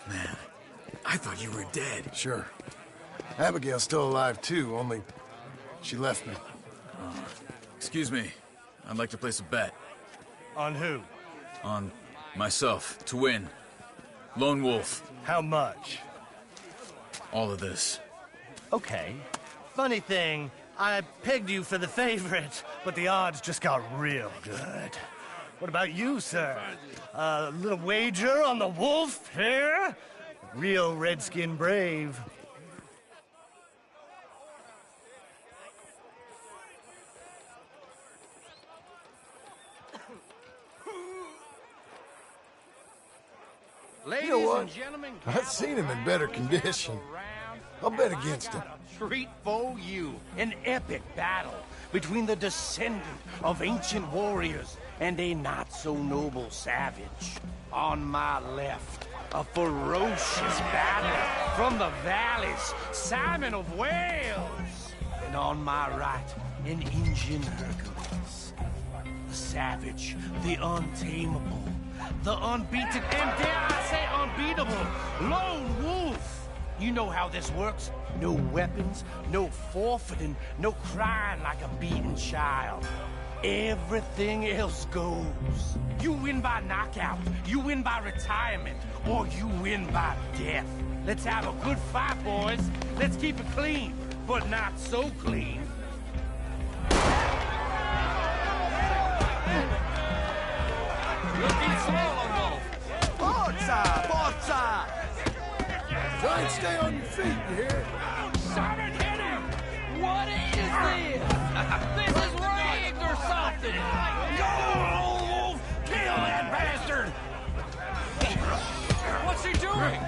Man, I thought you were dead. Sure. Abigail's still alive, too, only she left me. Excuse me. I'd like to place a bet. On who? On myself, to win. Lone Wolf. How much? All of this. Okay. Funny thing, I pegged you for the favorite, but the odds just got real good. What about you, sir? A little wager on the wolf here? Real redskin brave. You know what? I've seen him in better condition. I'll bet against him. Treat for you. An epic battle between the descendant of ancient warriors and a not-so-noble savage. On my left, a ferocious battle from the valleys, Simon of Wales. And on my right, an Indian Hercules. The savage, the untamable, the unbeaten, and dare I say unbeatable, Lone Wolf. You know how this works. No weapons, no forfeiting, no crying like a beaten child. Everything else goes. You win by knockout, you win by retirement, or you win by death. Let's have a good fight, boys. Let's keep it clean, but not so clean. Looking swollen, Wolf. Forza! Forza! Try and stay on your feet, you hear? Simon, hit him! What is this? This is rigged or something! Go, Wolf! Kill that bastard! What's he doing?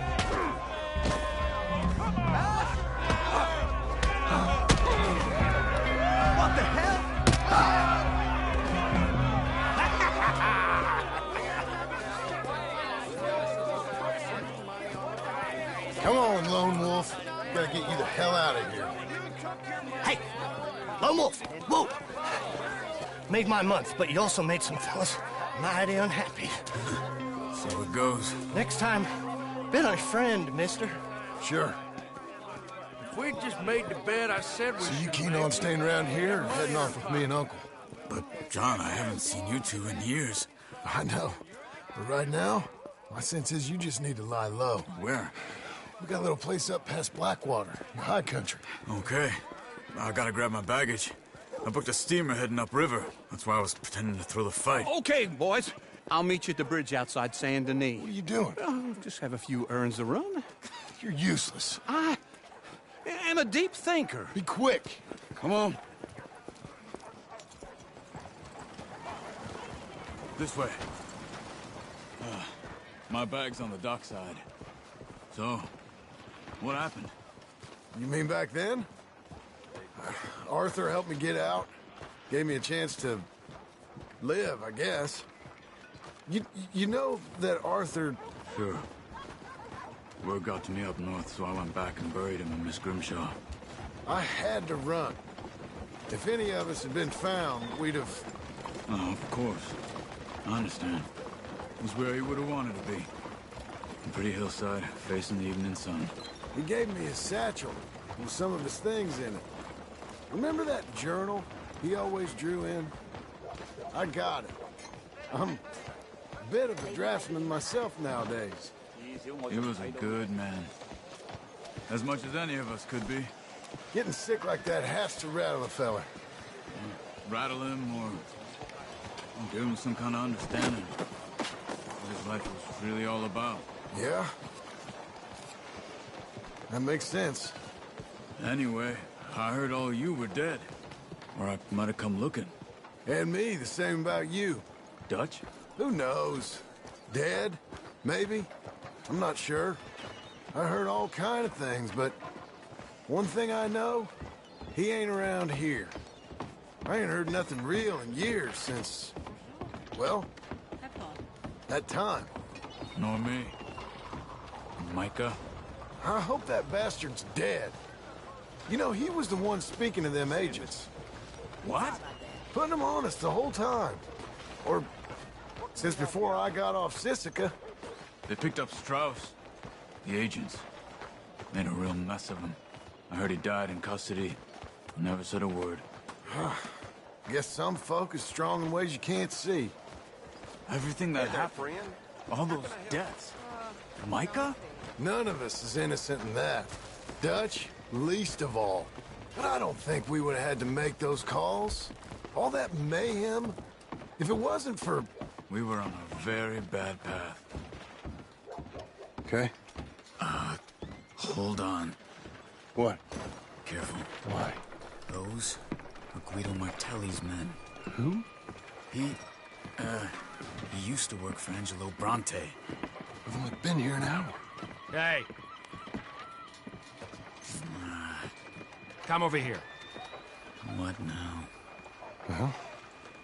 What the hell? Come on, Lone Wolf. Gotta get you the hell out of here. Hey! Lone Wolf! Whoa! Made my month, but you also made some fellas mighty unhappy. So it goes. Next time, bet on a friend, mister. Sure. If we just made the bet I said we So you should keen make. on staying around here or heading off with me and Uncle? But, John, I haven't seen you two in years. I know. But right now, my sense is you just need to lie low. Where? We got a little place up past Blackwater, in the high country. Okay. I gotta grab my baggage. I booked a steamer heading upriver. That's why I was pretending to throw the fight. Okay, boys. I'll meet you at the bridge outside Saint Denis. What are you doing? Oh, just have a few errands to run. You're useless. I am a deep thinker. Be quick. Come on. This way. My bag's on the dockside. So, what happened? You mean back then? Arthur helped me get out. Gave me a chance to live, I guess. You know that Arthur... Sure. Word got to me up north, so I went back and buried him in Miss Grimshaw. I had to run. If any of us had been found, we'd have... Oh, of course. I understand. It was where he would have wanted to be. A pretty hillside, facing the evening sun. He gave me his satchel with some of his things in it. Remember that journal he always drew in? I got it. I'm a bit of a draftsman myself nowadays. He was a good man. As much as any of us could be. Getting sick like that has to rattle a fella. Rattle him or give him some kind of understanding what his life was really all about. Yeah? That makes sense. Anyway, I heard all you were dead. Or I might have come looking. And me, the same about you. Dutch? Who knows? Dead? Maybe? I'm not sure. I heard all kind of things, but one thing I know, he ain't around here. I ain't heard nothing real in years since, well, that time. Nor me. Micah? I hope that bastard's dead. You know, he was the one speaking to them agents. What? Putting them on us the whole time. Or since before I got off Sisika. They picked up Strauss. The agents. Made a real mess of him. I heard he died in custody. Never said a word. Guess some folk is strong in ways you can't see. Everything that happened. All those deaths. Micah? None of us is innocent in that. Dutch, least of all. But I don't think we would have had to make those calls. All that mayhem. If it wasn't for... We were on a very bad path. Okay. Hold on. What? Careful. Why? Those are Guido Martelli's men. Who? He used to work for Angelo Bronte. We've only been here an hour. Hey! Come over here. What now? Well,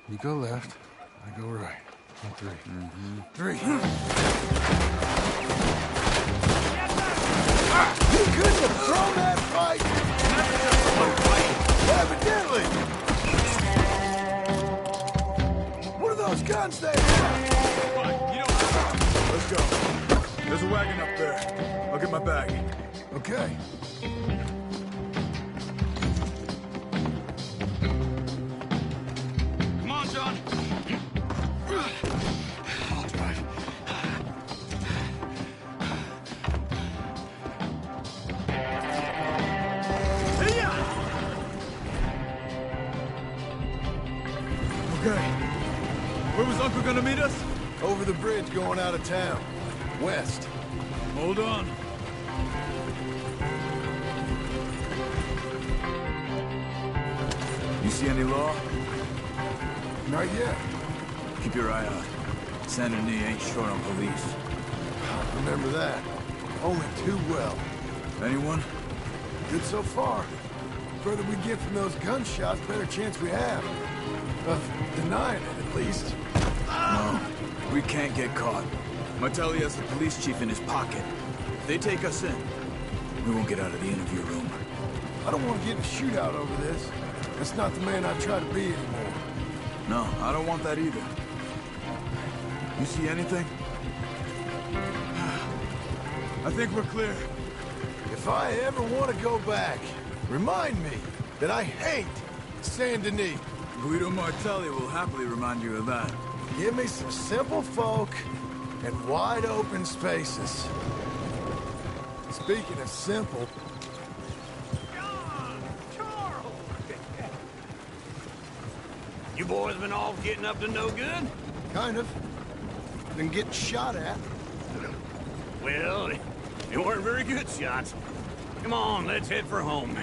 you go left, I go right. On three. Three. He couldn't have thrown that fight! Evidently! What are those guns they have? Let's go. There's a wagon up there. I'll get my bag. Okay. Come on, John. I'll drive. Okay. Where was Uncle gonna meet us? Over the bridge going out of town. West. Hold on. You see any law? Not yet. Keep your eye out. Saint Denis ain't short on police. Remember that. Only too well. Anyone? Good so far. Further we get from those gunshots, better chance we have. Of denying it, at least. No, we can't get caught. Martelli has the police chief in his pocket. If they take us in, we won't get out of the interview room. I don't want to get in a shootout over this. That's not the man I try to be anymore. No, I don't want that either. You see anything? I think we're clear. If I ever want to go back, remind me that I hate Saint Denis. Guido Martelli will happily remind you of that. Give me some simple folk and wide open spaces. Speaking of simple... You boys been all getting up to no good? Kind of. Been getting shot at. Well, they weren't very good shots. Come on, let's head for home.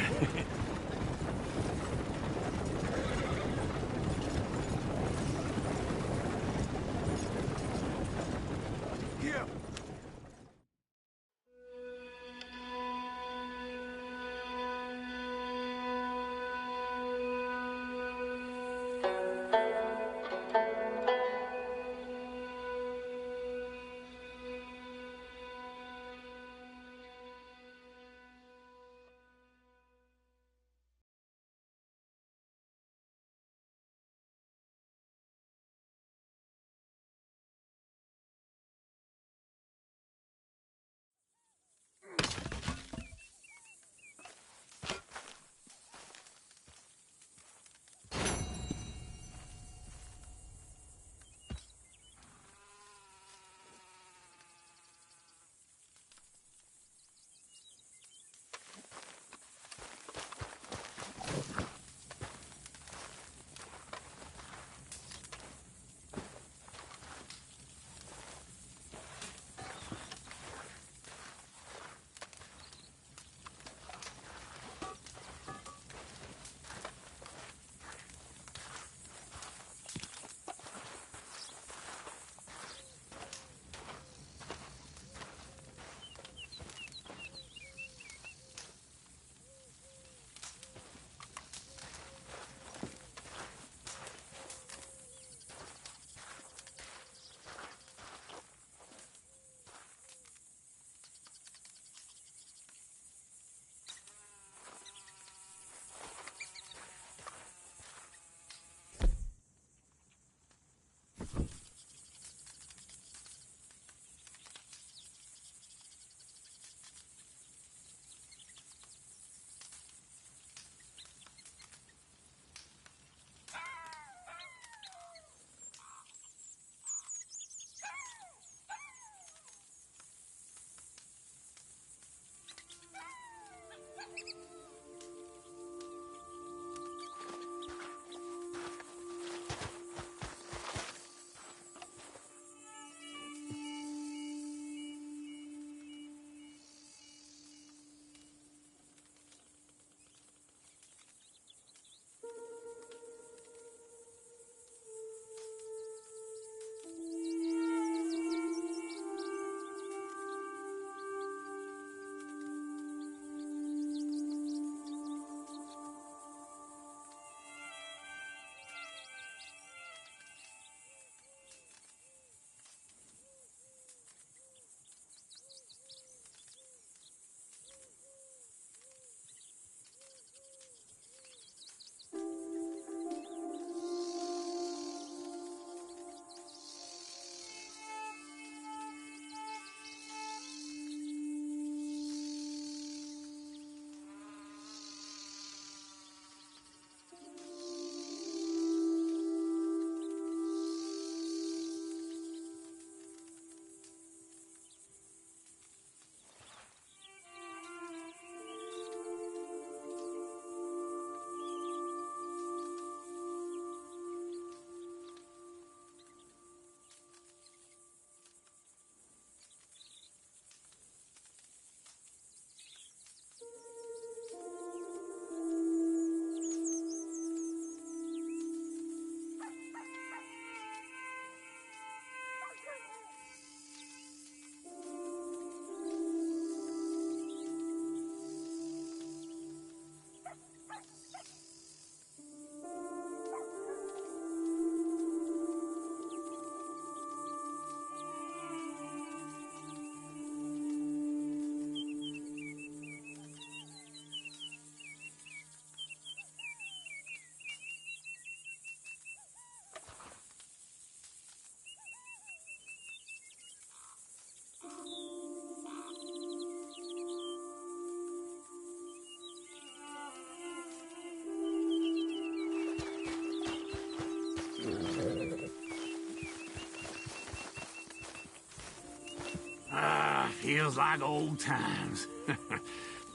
Feels like old times.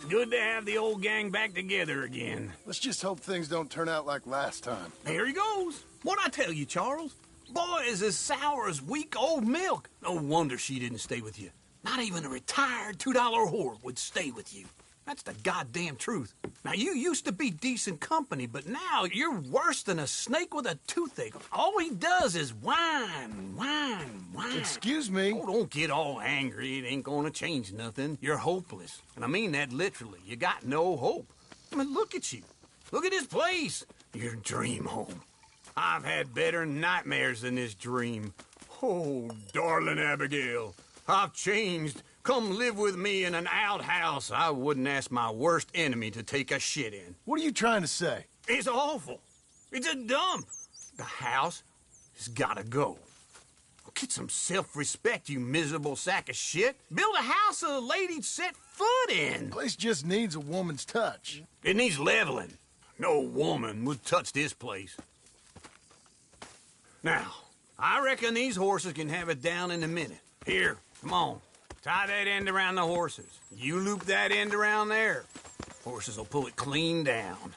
Good to have the old gang back together again. Let's just hope things don't turn out like last time. There he goes. What'd I tell you, Charles? Boy is as sour as week-old milk. No wonder she didn't stay with you. Not even a retired $2 whore would stay with you. That's the goddamn truth. Now, you used to be decent company, but now you're worse than a snake with a toothache. All he does is whine. Excuse me? Oh, don't get all angry. It ain't gonna change nothing. You're hopeless. And I mean that literally. You got no hope. I mean, look at you. Look at this place. Your dream home. I've had better nightmares than this dream. Oh, darling Abigail, I've changed. Come live with me in an outhouse I wouldn't ask my worst enemy to take a shit in. What are you trying to say? It's awful. It's a dump. The house has gotta go. Get some self-respect, you miserable sack of shit. Build a house a lady'd set foot in. The place just needs a woman's touch. It needs leveling. No woman would touch this place. Now, I reckon these horses can have it down in a minute. Here, come on. Tie that end around the horses. You loop that end around there. Horses will pull it clean down.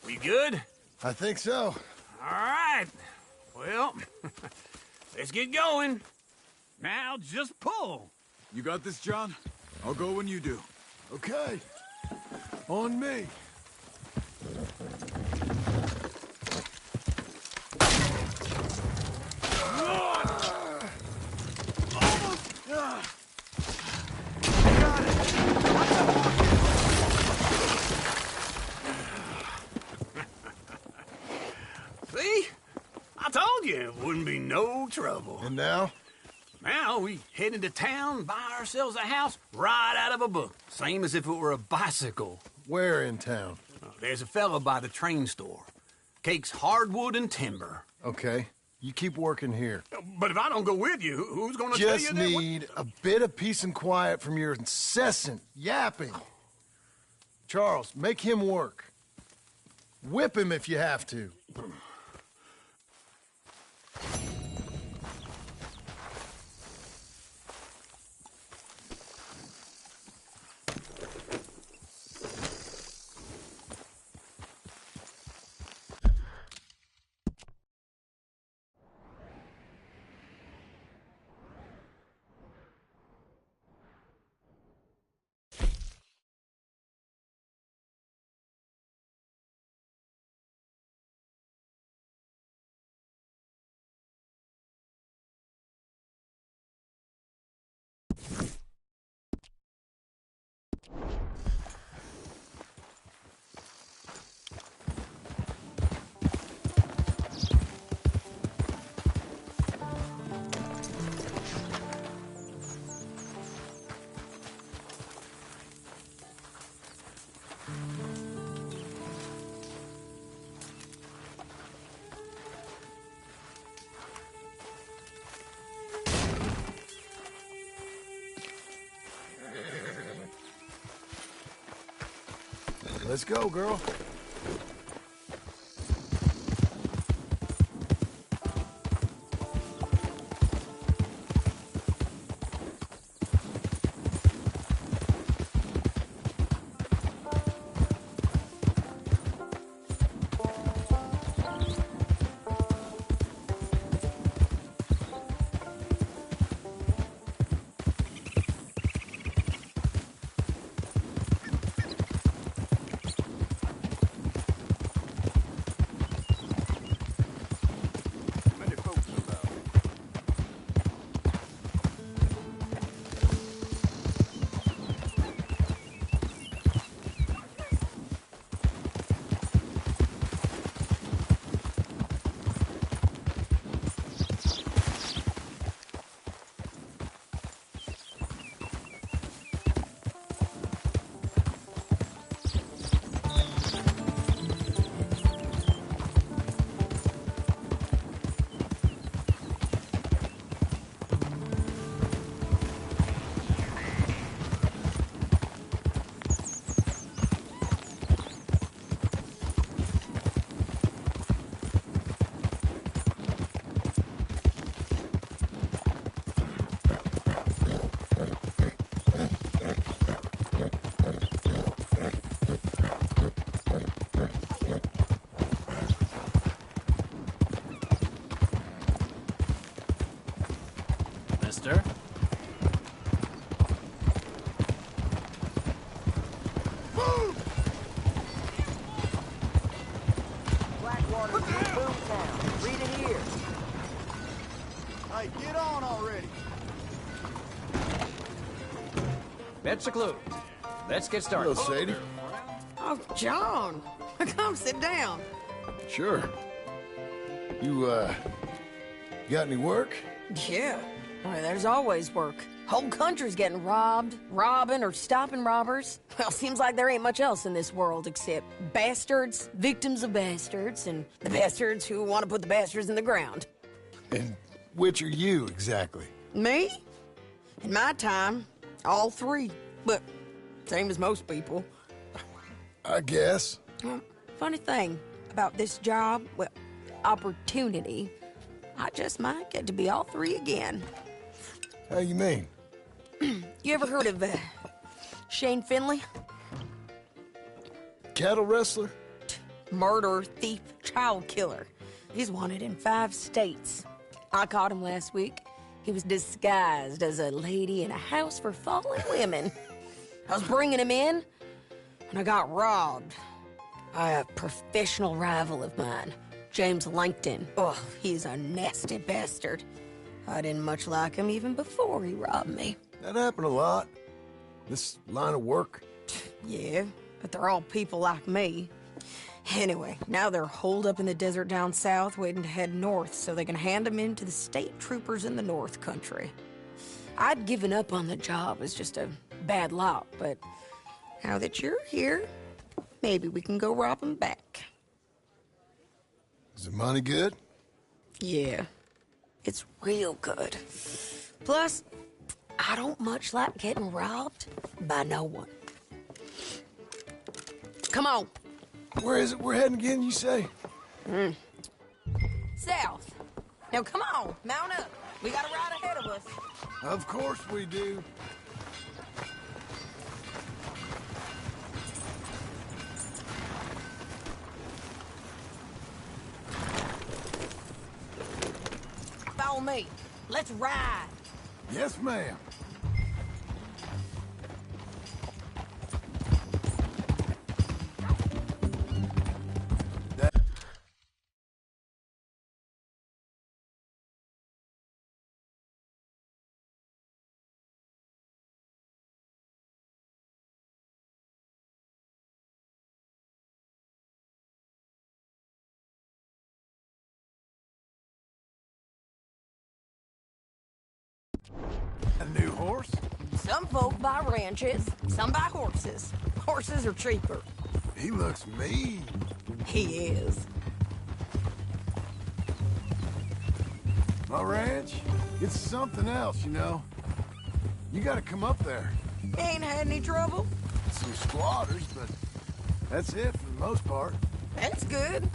We good? I think so. All right. Well, let's get going. Now just pull. You got this, John? I'll go when you do. Okay. On me. See? I told you it wouldn't be no trouble. And now? Now we head into town, buy ourselves a house right out of a book. Same as if it were a bicycle. Where in town? There's a fella by the train store. Cakes hardwood and timber. Okay. You keep working here. But if I don't go with you, who's gonna tell you Just that? need a bit of peace and quiet from your incessant yapping. Charles, make him work. Whip him if you have to. Let's go, girl. mister. Blackwater's in Boomtown. Read it here. Hey, get on already. Bets are closed. Let's get started. Hello, Sadie. Oh, John. Come sit down. Sure. You, got any work? Yeah. Well, there's always work. Whole country's getting robbed, robbing, or stopping robbers. Well, seems like there ain't much else in this world except bastards, victims of bastards, and the bastards who want to put the bastards in the ground. And which are you, exactly? Me? In my time, all three. But same as most people. I guess. Funny thing about this job, well, opportunity, I just might get to be all three again. How you mean? You ever heard of Shane Finley? Cattle wrestler? Murderer, thief, child killer. He's wanted in 5 states. I caught him last week. He was disguised as a lady in a house for fallen women. I was bringing him in, and I got robbed by a professional rival of mine, James Langton. Oh, he's a nasty bastard. I didn't much like him even before he robbed me. That happened a lot. This line of work. Yeah, but they're all people like me. Anyway, now they're holed up in the desert down south, waiting to head north so they can hand them in to the state troopers in the north country. I'd given up on the job as just a bad lot, but now that you're here, maybe we can go rob them back. Is the money good? Yeah, it's real good. Plus, I don't much like getting robbed by no one. Come on. Where is it we're heading again, you say? South. Now come on, mount up. We got a ride ahead of us. Of course we do. Follow me. Let's ride. Yes, ma'am. A new horse? Some folk buy ranches, some buy horses. Horses are cheaper. He looks mean. He is. My ranch, it's something else, you know. You gotta come up there. Ain't had any trouble? Some squatters, but that's it for the most part. That's good.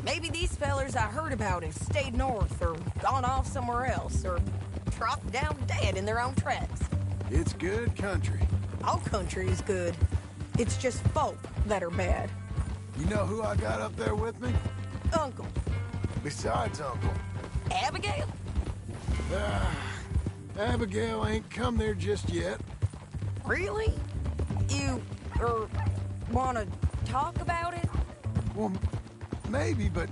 Maybe these fellers I heard about have stayed north or gone off somewhere else or dropped down dead in their own tracks. It's good country. All country is good. It's just folk that are bad. You know who I got up there with me? Uncle. Besides Uncle. Abigail? Abigail ain't come there just yet. Really? You, want to talk about it? Well, maybe, but...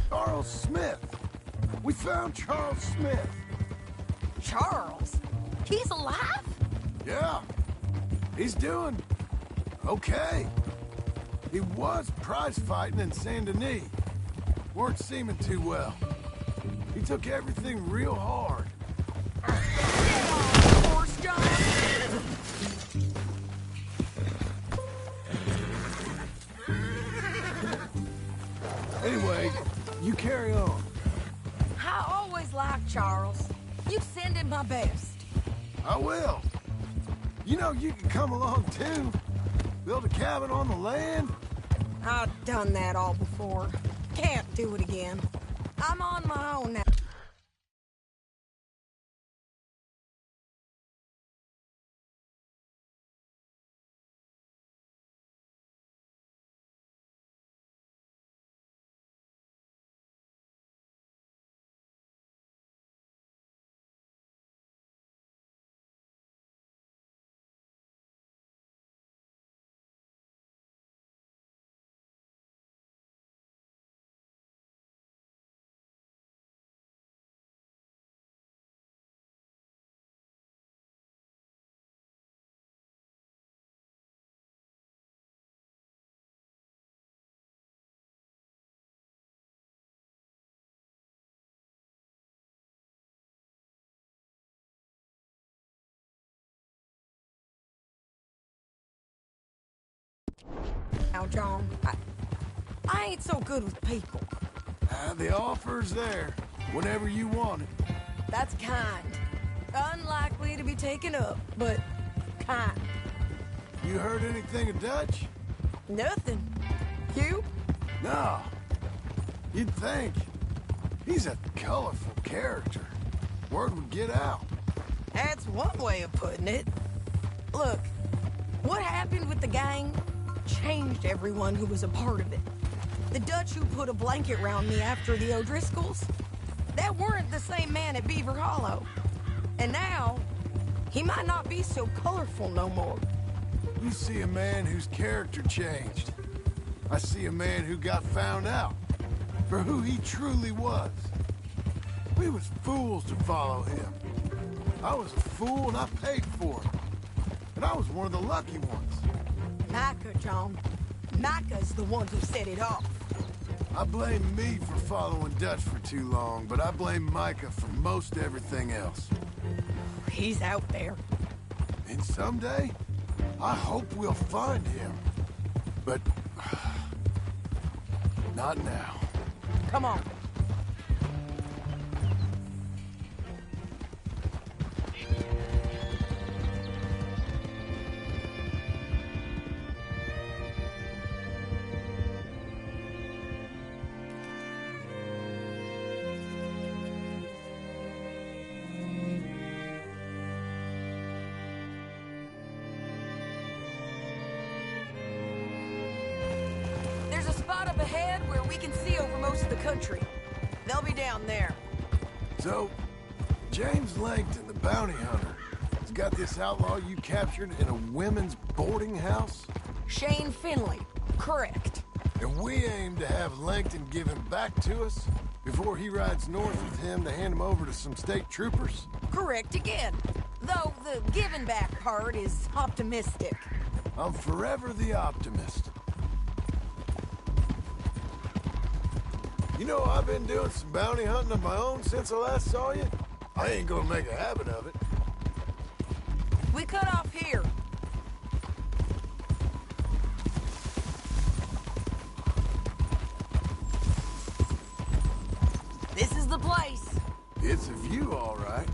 Charles Smith. We found Charles Smith. Charles? He's alive? Yeah. He's doing okay. He was prize fighting in Saint Denis. Weren't seeming too well. He took everything real hard. Horse John. Anyway, you carry on. I always liked Charles. You send him my best. I will. You know you can come along too. Build a cabin on the land. I've done that all before. Can't do it again. I'm on my own now. Now, John, I ain't so good with people. The offer's there, whenever you want it. That's kind. Unlikely to be taken up, but kind. You heard anything of Dutch? Nothing. You? No. You'd think. He's a colorful character. Word would get out. That's one way of putting it. Look, what happened with the gang changed everyone who was a part of it. The Dutch who put a blanket round me after the O'Driscolls, that weren't the same man at Beaver Hollow. And now, he might not be so colorful no more. You see a man whose character changed. I see a man who got found out for who he truly was. We was fools to follow him. I was a fool and I paid for it. And I was one of the lucky ones. Micah, John. Micah's the one who set it off. I blame me for following Dutch for too long, but I blame Micah for most everything else. He's out there. And someday, I hope we'll find him. But... not now. Come on. There's a spot up ahead where we can see over most of the country. They'll be down there. So, James Langton, the bounty hunter, has got this outlaw you captured in a women's boarding house? Shane Finley. Correct. And we aim to have Langton give him back to us before he rides north with him to hand him over to some state troopers? Correct again. Though the giving back part is optimistic. I'm forever the optimist. You know, I've been doing some bounty hunting of my own since I last saw you. I ain't gonna make a habit of it. We cut off here. This is the place. It's a view, all right.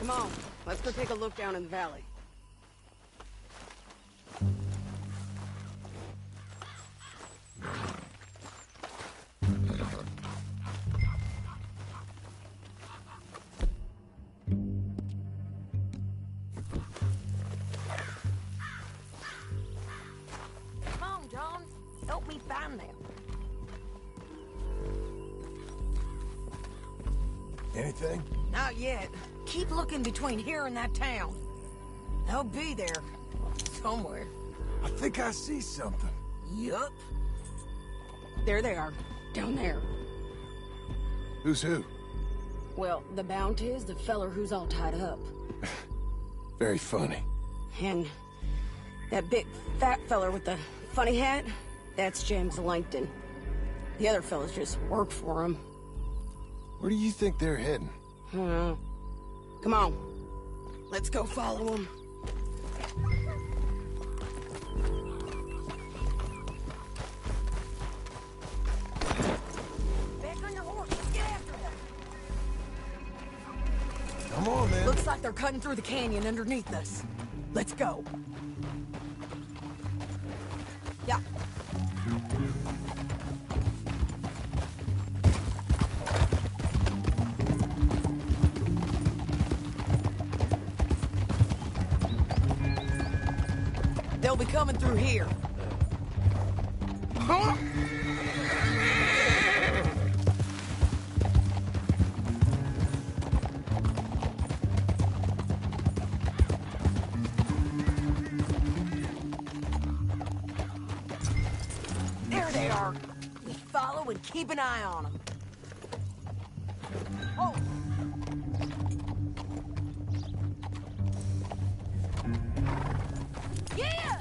Come on, let's go take a look down in the valley. Come on, John. Help me find them. Anything? Not yet. Keep looking between here and that town. They'll be there. Somewhere. I think I see something. Yup. There they are, down there. Who's who? Well, the bounty is the feller who's all tied up. Very funny. And that big fat feller with the funny hat, that's James Langton. The other fellas just work for him. Where do you think they're heading? Come on. Let's go follow them. Back on your horse. Let's get after them. Come on, man. Looks like they're cutting through the canyon underneath us. Let's go. Yeah. They'll be coming through here. Huh? There they are. We follow and keep an eye on them. Oh! Yeah!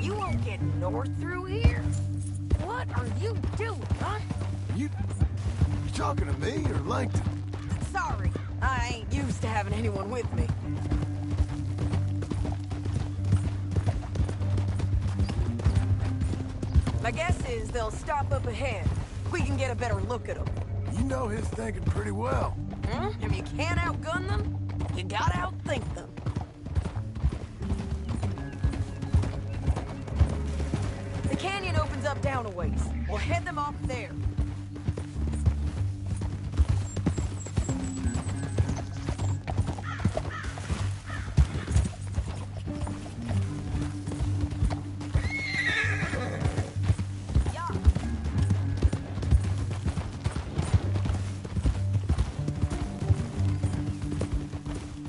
You won't north through here? What are you doing, huh? You talking to me or Langton? Sorry, I ain't used to having anyone with me. My guess is they'll stop up ahead. We can get a better look at them. You know his thinking pretty well. Hmm? If you can't outgun them, you gotta outthink them. The canyon opens up down a ways. We'll head them off there.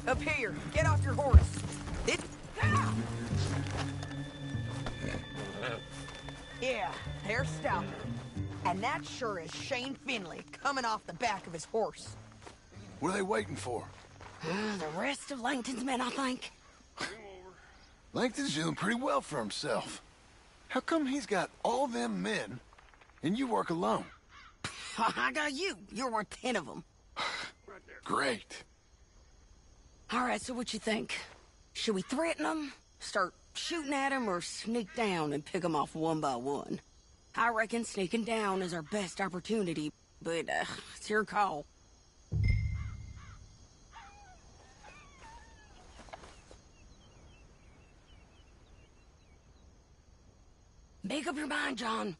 Up here, get off your horse. This... Ah! Yeah, they're stopping. And that sure is Shane Finley coming off the back of his horse. What are they waiting for? The rest of Langton's men, I think. Langton's doing pretty well for himself. How come he's got all them men, and you work alone? I got you. You're worth 10 of them. Great. All right, so what you think? Should we threaten them, start shooting at them, or sneak down and pick them off one by one? I reckon sneaking down is our best opportunity, but it's your call. Make up your mind, John.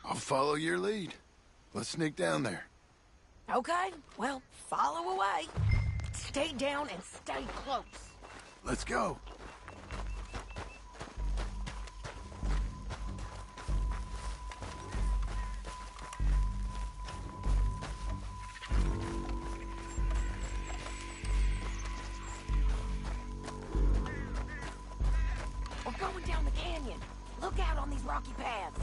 I'll follow your lead. Let's sneak down there. Okay, well, follow away. Stay down and stay close. Let's go. We're going down the canyon. Look out on these rocky paths.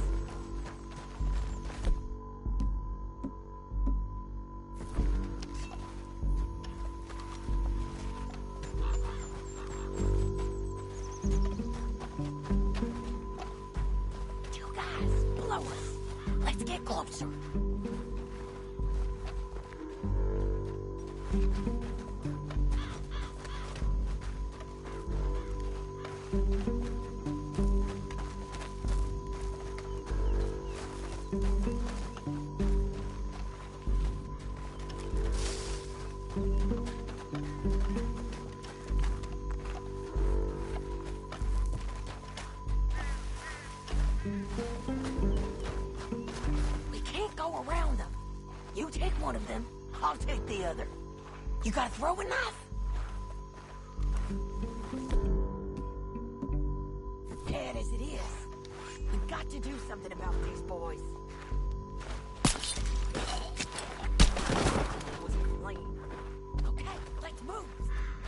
You guys, blow us. Let's get closer. We can't go around them. You take one of them, I'll take the other. You got a throwing knife? Bad as it is, we've got to do something about these boys. Wasn't clean. Okay, let's move.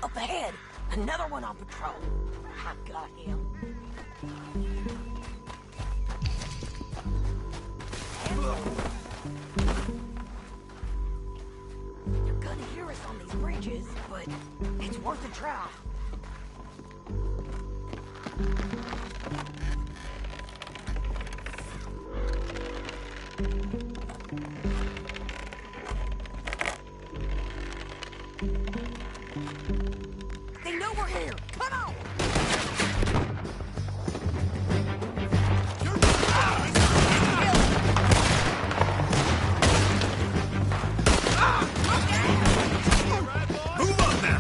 Up ahead, another one on patrol. I got him. You're gonna hear us on these bridges, but it's worth a try. They know we're here. Come on! Move up now!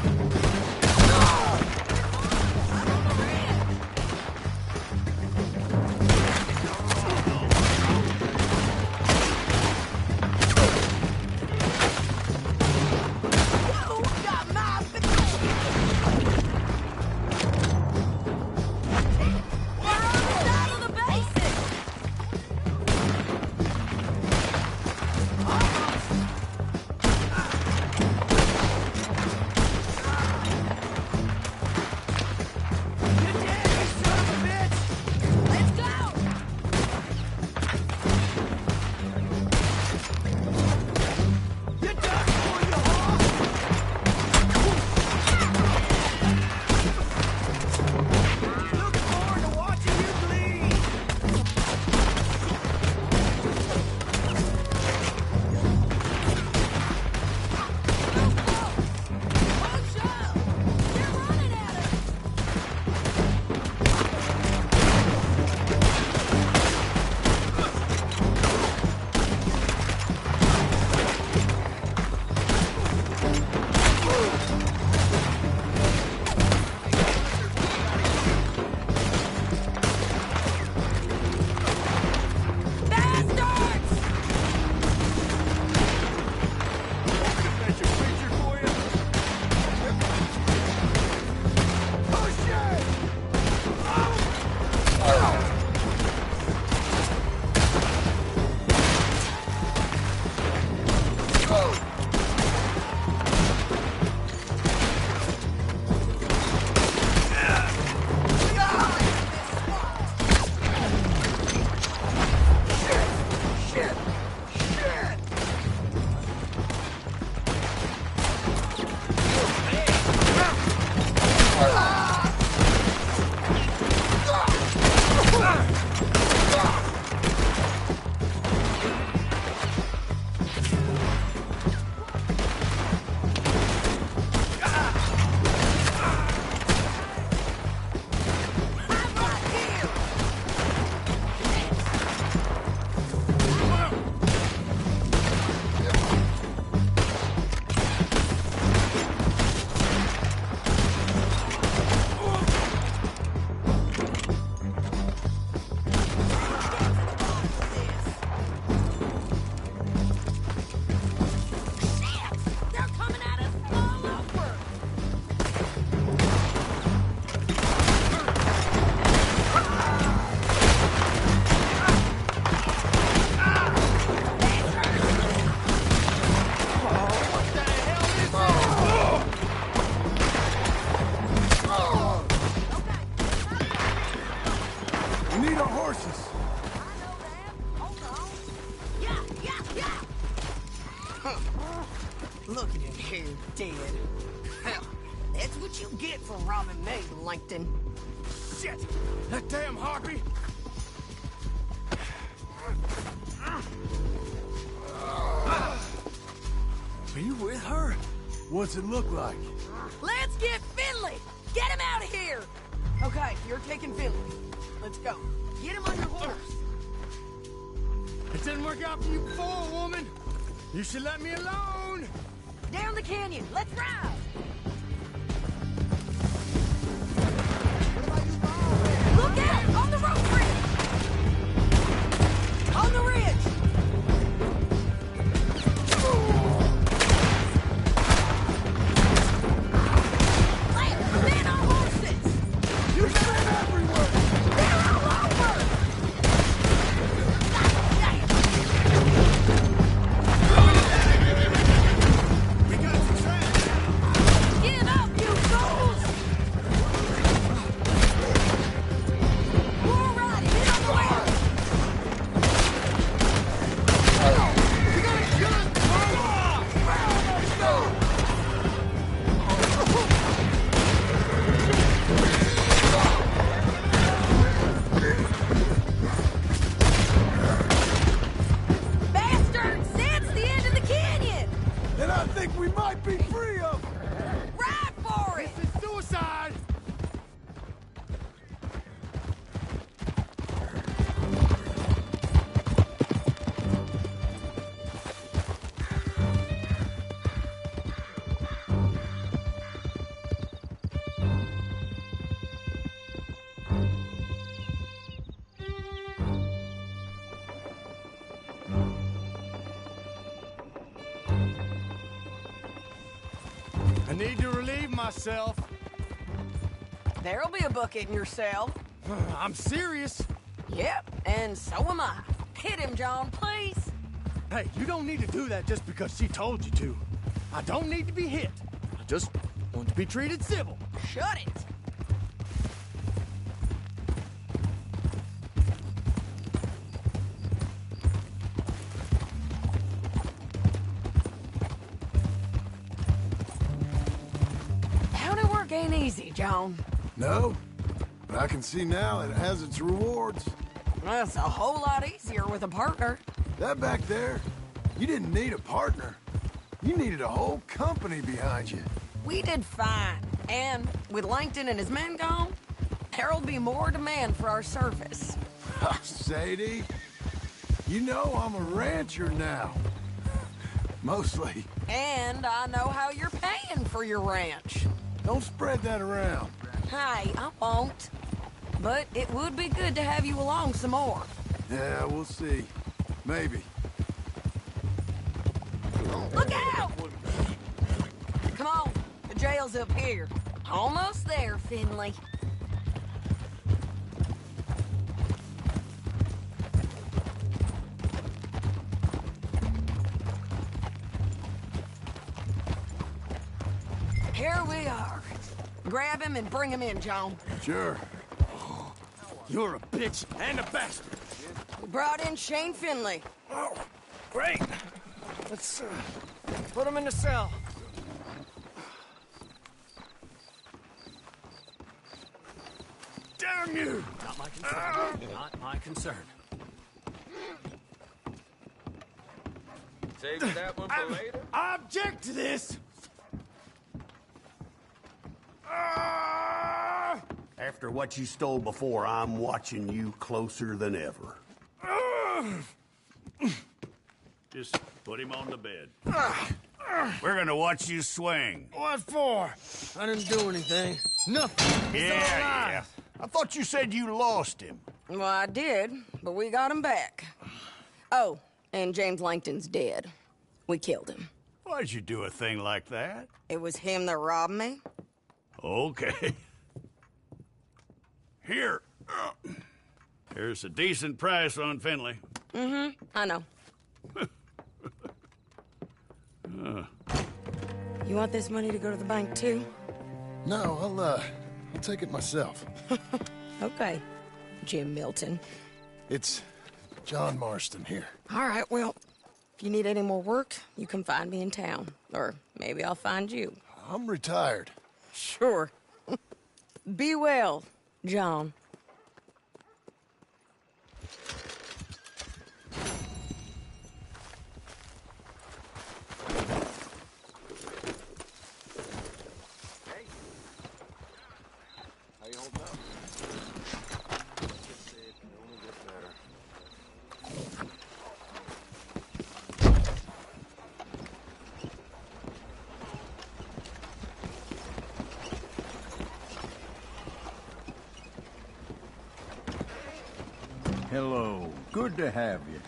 Look at him here, dead. Hell, that's what you get for robbing me, Langton. Shit! That damn harpy! Are you with her? What's it look like? Let's get Finley! Get him out of here! Okay, you're taking Finley. Let's go. Get him on your horse. It didn't work out for you before, woman. You should let me alone. Down the canyon. Let's ride. Look out! On the road bridge! On the ridge! Men on horses! You stand everywhere! They're all over! We got some trash. Get up, you fools! All right, hit on the way! You got a gun! Let's go! Bastards! That's the end of the canyon! And I think we might be free of them! Ride for it! This is suicide! I need to relieve myself. There'll be a bucket in your cell. I'm serious. Yep, and so am I. Hit him, John, please. Hey, you don't need to do that just because she told you to. I don't need to be hit. I just want to be treated civil. Shut it. County work ain't easy, John. No, but I can see now it has its rewards. That's a whole lot easier with a partner. That back there, you didn't need a partner. You needed a whole company behind you. We did fine. And with Langton and his men gone, there'll be more demand for our service. Sadie, you know I'm a rancher now. Mostly. And I know how you're paying for your ranch. Don't spread that around. Hey, I won't. But it would be good to have you along some more. Yeah, we'll see. Maybe. Look out! Come on, the jail's up here. Almost there, Finley. Here we are. Grab him and bring him in, John. Sure. You're a bitch and a bastard. We brought in Shane Finley. Oh, great. Let's put him in the cell. Damn you! Not my concern. Not my concern. Save that one for later? I object to this! After what you stole before, I'm watching you closer than ever. Just put him on the bed. We're gonna watch you swing. What for? I didn't do anything. Nothing. He's Yeah. I thought you said you lost him. Well, I did, but we got him back. Oh, and James Langton's dead. We killed him. Why'd you do a thing like that? It was him that robbed me. Okay. Here. Here's a decent price on Finley. Mm-hmm, I know. You want this money to go to the bank, too? No, I'll take it myself. Okay, Jim Milton. It's John Marston here. All right, well, If you need any more work, you can find me in town. Or maybe I'll find you. I'm retired. Sure. Be well, John. How you holding up? Just say it can only get better. Hello. Good to have you.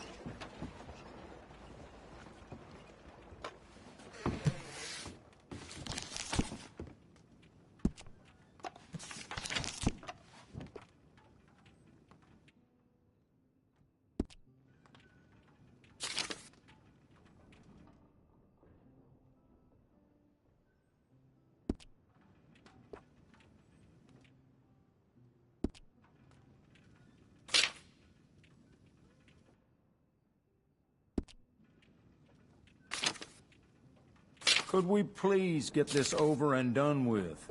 Could we please get this over and done with?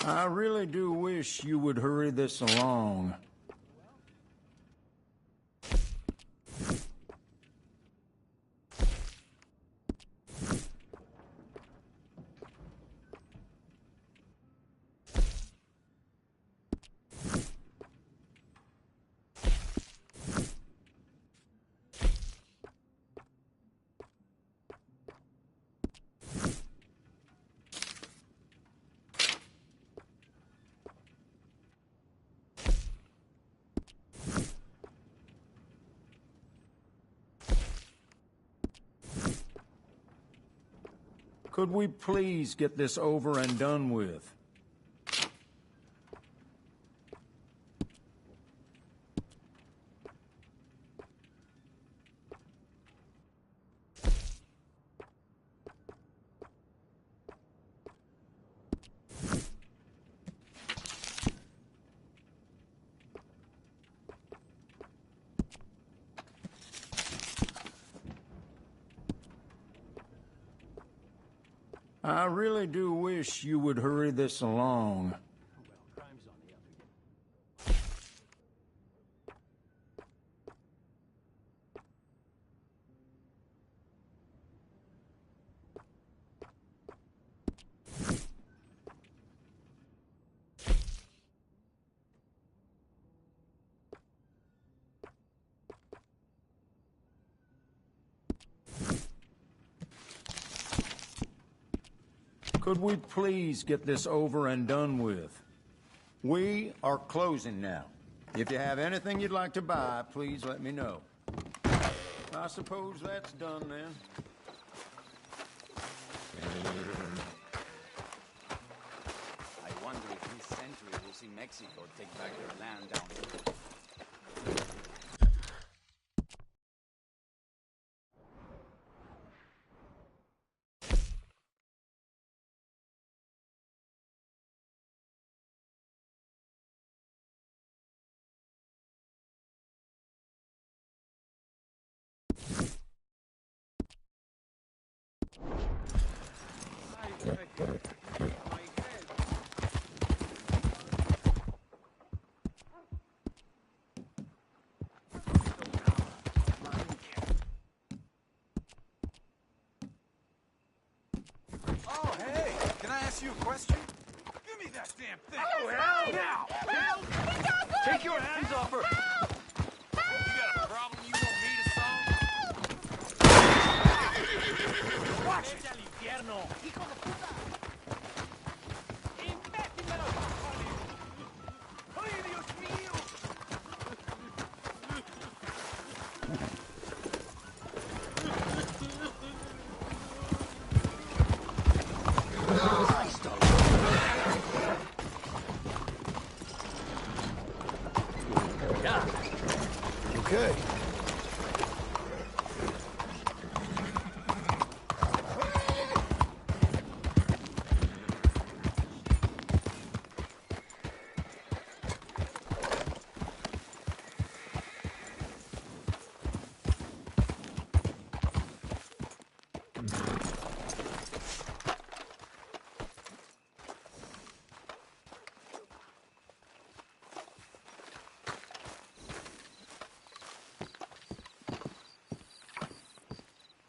I really do wish you would hurry this along. Could we please get this over and done with? I really do wish you would hurry this along. Could we please get this over and done with? We are closing now. If you have anything you'd like to buy, please let me know. I suppose that's done then. I wonder if this century will see Mexico take back their land down here. Oh, hey! Can I ask you a question? Give me that damn thing! Oh, hell! Now! Help! Take your hands off her! You got a problem you want me to solve? Watch it! ¡Ay, Dios mío! Okay.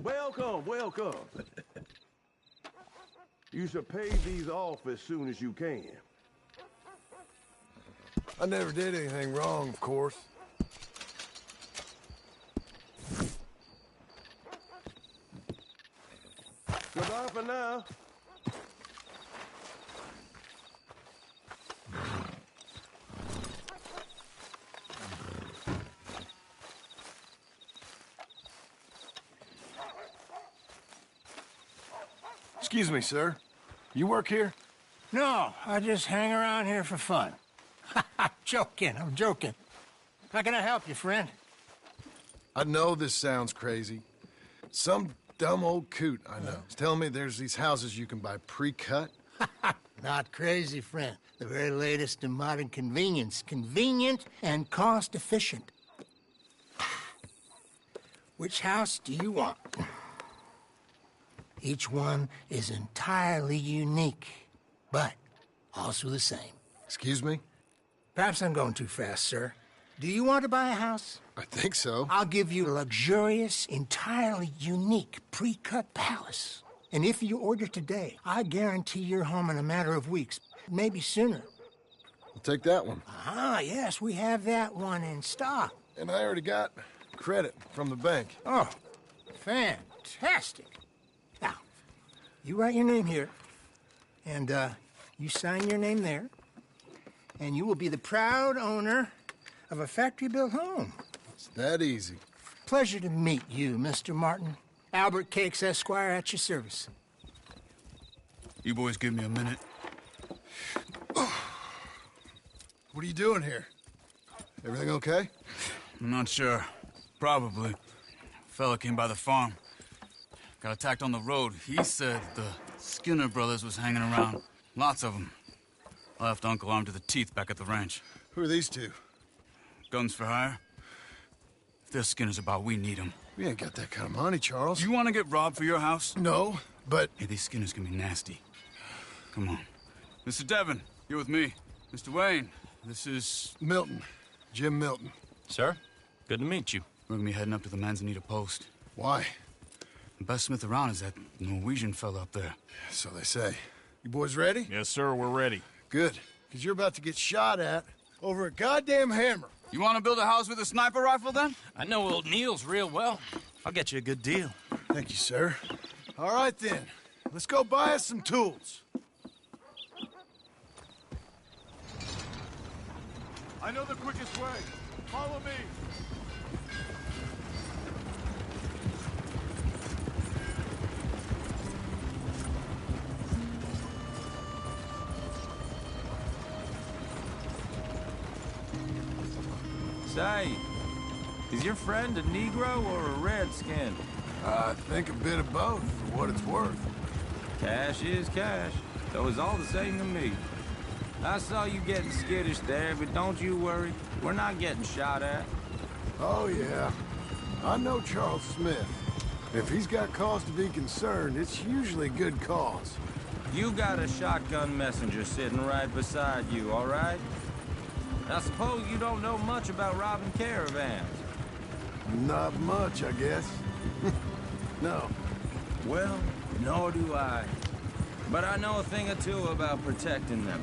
Welcome, welcome. You should pay these off as soon as you can. I never did anything wrong, of course. Goodbye for now. Excuse me, sir. You work here? No, I just hang around here for fun. I'm joking. How can I help you, friend? I know this sounds crazy. Some dumb old coot I know is telling me there's these houses you can buy pre-cut. Not crazy, friend. The very latest in modern convenience. Convenient and cost-efficient. Which house do you want? Each one is entirely unique, but also the same. Excuse me? Perhaps I'm going too fast, sir. Do you want to buy a house? I think so. I'll give you a luxurious, entirely unique, pre-cut palace. And if you order today, I guarantee you're home in a matter of weeks, maybe sooner. I'll take that one. Ah, yes, we have that one in stock. And I already got credit from the bank. Oh, fantastic. Now, you write your name here, and you sign your name there, and you will be the proud owner of a factory-built home. It's that easy. Pleasure to meet you, Mr. Martin. Albert Cakes, Esquire, at your service. You boys give me a minute. What are you doing here? Everything okay? I'm not sure. Probably. Fella came by the farm. Got attacked on the road. He said the Skinner brothers was hanging around. Lots of them. I left Uncle armed to the teeth back at the ranch. Who are these two? Guns for hire. If they're Skinner's about, we need them. We ain't got that kind of money, Charles. You want to get robbed for your house? No, but... Hey, these Skinners can be nasty. Come on. Mr. Devon, you're with me. Mr. Wayne, this is... Milton. Jim Milton. Sir, good to meet you. We're gonna be heading up to the Manzanita post. Why? The best smith around is that Norwegian fella up there. So they say. You boys ready? Yes, sir, we're ready. Good, because you're about to get shot at over a goddamn hammer. You want to build a house with a sniper rifle, then? I know old Neil's real well. I'll get you a good deal. Thank you, sir. All right, then. Let's go buy us some tools. I know the quickest way. Follow me. Say, is your friend a Negro or a Redskin? I think a bit of both, for what it's worth. Cash is cash, so it's all the same to me. I saw you getting skittish there, but don't you worry. We're not getting shot at. Oh, yeah. I know Charles Smith. If he's got cause to be concerned, it's usually a good cause. You got a shotgun messenger sitting right beside you, all right? I suppose you don't know much about robbing caravans. Not much, I guess. No. Well, nor do I. But I know a thing or two about protecting them.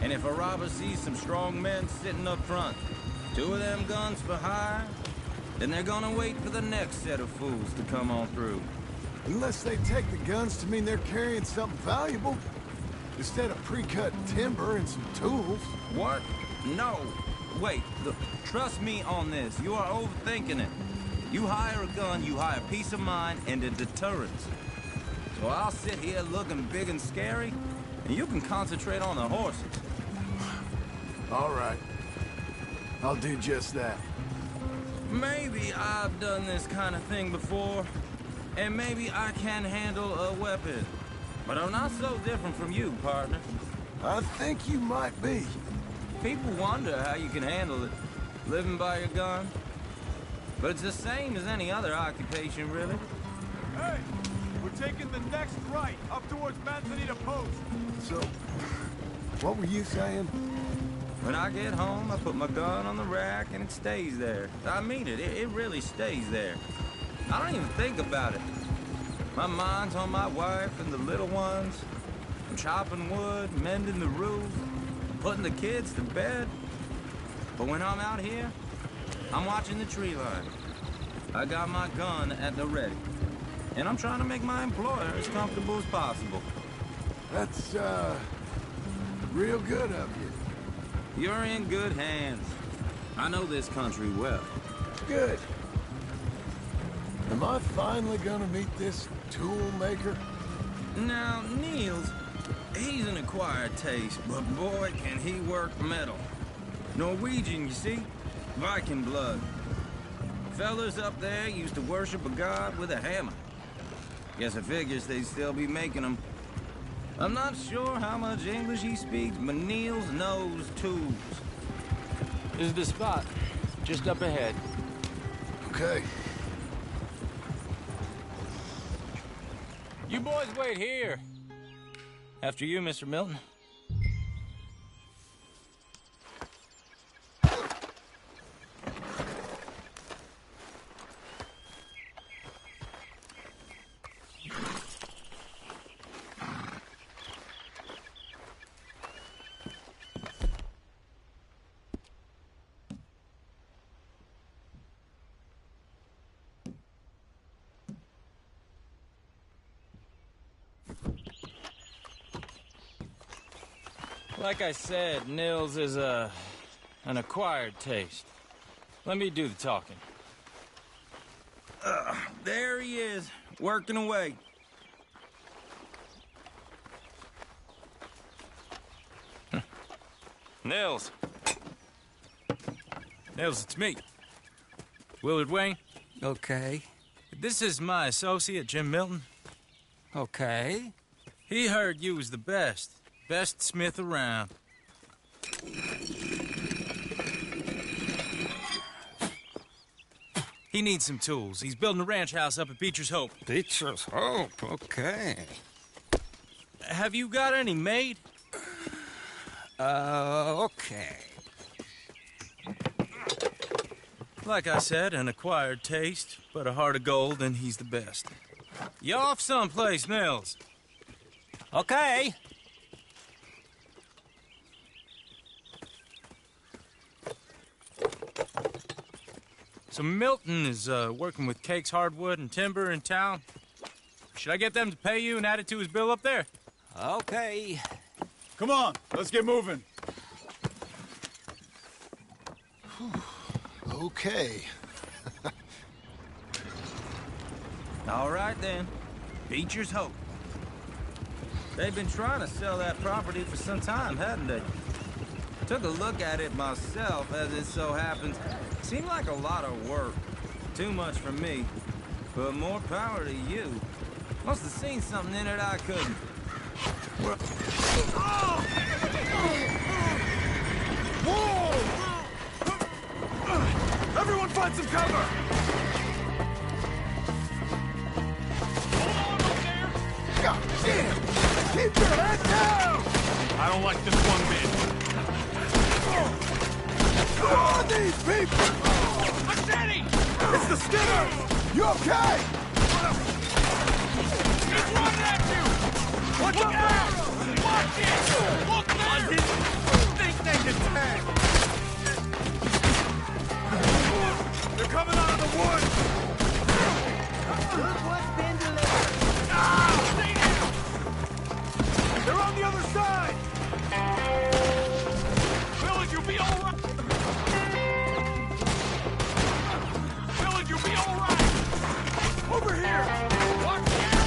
And if a robber sees some strong men sitting up front, 2 of them guns for hire, then they're gonna wait for the next set of fools to come on through. Unless they take the guns to mean they're carrying something valuable. Instead of pre-cut timber and some tools. What? No. Wait, look, trust me on this. You are overthinking it. You hire a gun, you hire peace of mind and a deterrence. So I'll sit here looking big and scary, and you can concentrate on the horses. All right. I'll do just that. Maybe I've done this kind of thing before, and maybe I can handle a weapon. But I'm not so different from you, partner. I think you might be. People wonder how you can handle it, living by your gun. But it's the same as any other occupation, really. Hey, we're taking the next right, up towards Manzanita Post. So, what were you saying? When I get home, I put my gun on the rack and it stays there. I mean it, it really stays there. I don't even think about it. My mind's on my wife and the little ones. I'm chopping wood, mending the roof, putting the kids to bed. But when I'm out here, I'm watching the tree line. I got my gun at the ready. And I'm trying to make my employer as comfortable as possible. That's, real good of you. You're in good hands. I know this country well. Good. Am I finally gonna meet this tool maker? Now, Niels, he's an acquired taste, but boy, can he work metal. Norwegian, you see? Viking blood. Fellas up there used to worship a god with a hammer. Guess I figures they'd still be making them. I'm not sure how much English he speaks, but Niels knows tools. This is the spot. Just up ahead. Okay. You boys wait here. After you, Mr. Milton. Like I said, Nils is an acquired taste. Let me do the talking. There he is, working away. Nils. Nils, it's me. Willard Wayne. Okay. This is my associate, Jim Milton. Okay. He heard you was the best. Best smith around. He needs some tools. He's building a ranch house up at Beecher's Hope. Beecher's Hope, okay. Have you got any made? Okay. Like I said, an acquired taste, but a heart of gold, and he's the best. You off someplace, Nils? Okay. So Milton is working with Cake's Hardwood and Timber in town. Should I get them to pay you and add it to his bill up there? Okay. Come on, let's get moving. Okay. All right, then. Beecher's Hope. They've been trying to sell that property for some time, hadn't they? Took a look at it myself, as it so happens. Seemed like a lot of work. Too much for me. But more power to you. Must have seen something in it I couldn't. Whoa! Everyone find some cover! Hold on up there! God damn! Keep your head down! I don't like this one bit. Who are these people? Machete! It's the Skinners! You okay? He's running at you! Look out! Watch it! Look there! I didn't think they'd attack! They're coming out of the woods! Look what's been delivered! Ah! Stay down! They're on the other side! Village, you'll be all right! Village, you'll be all right! Over here! Watch out!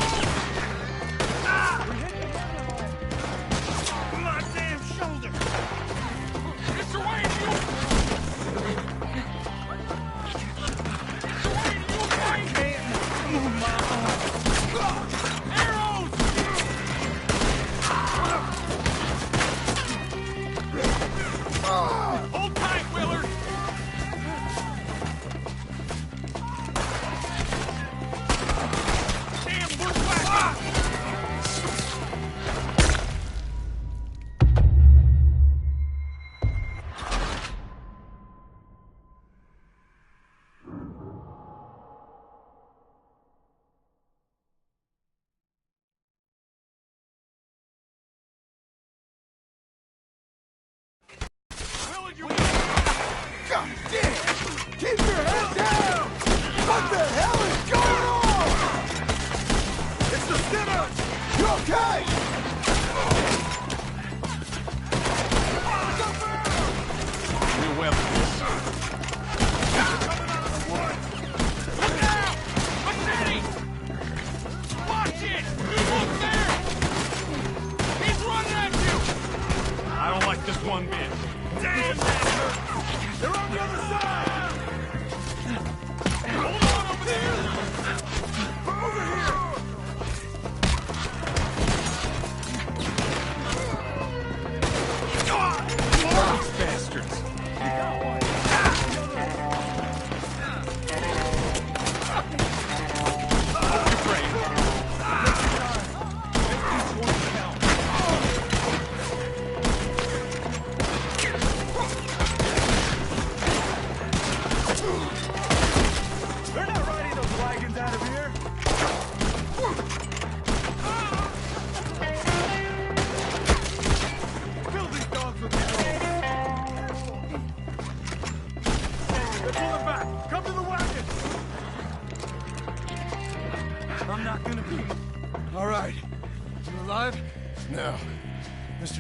just one bit. Damn, that hurt! They're on the other side! Hold on over there! Over here! These bastards!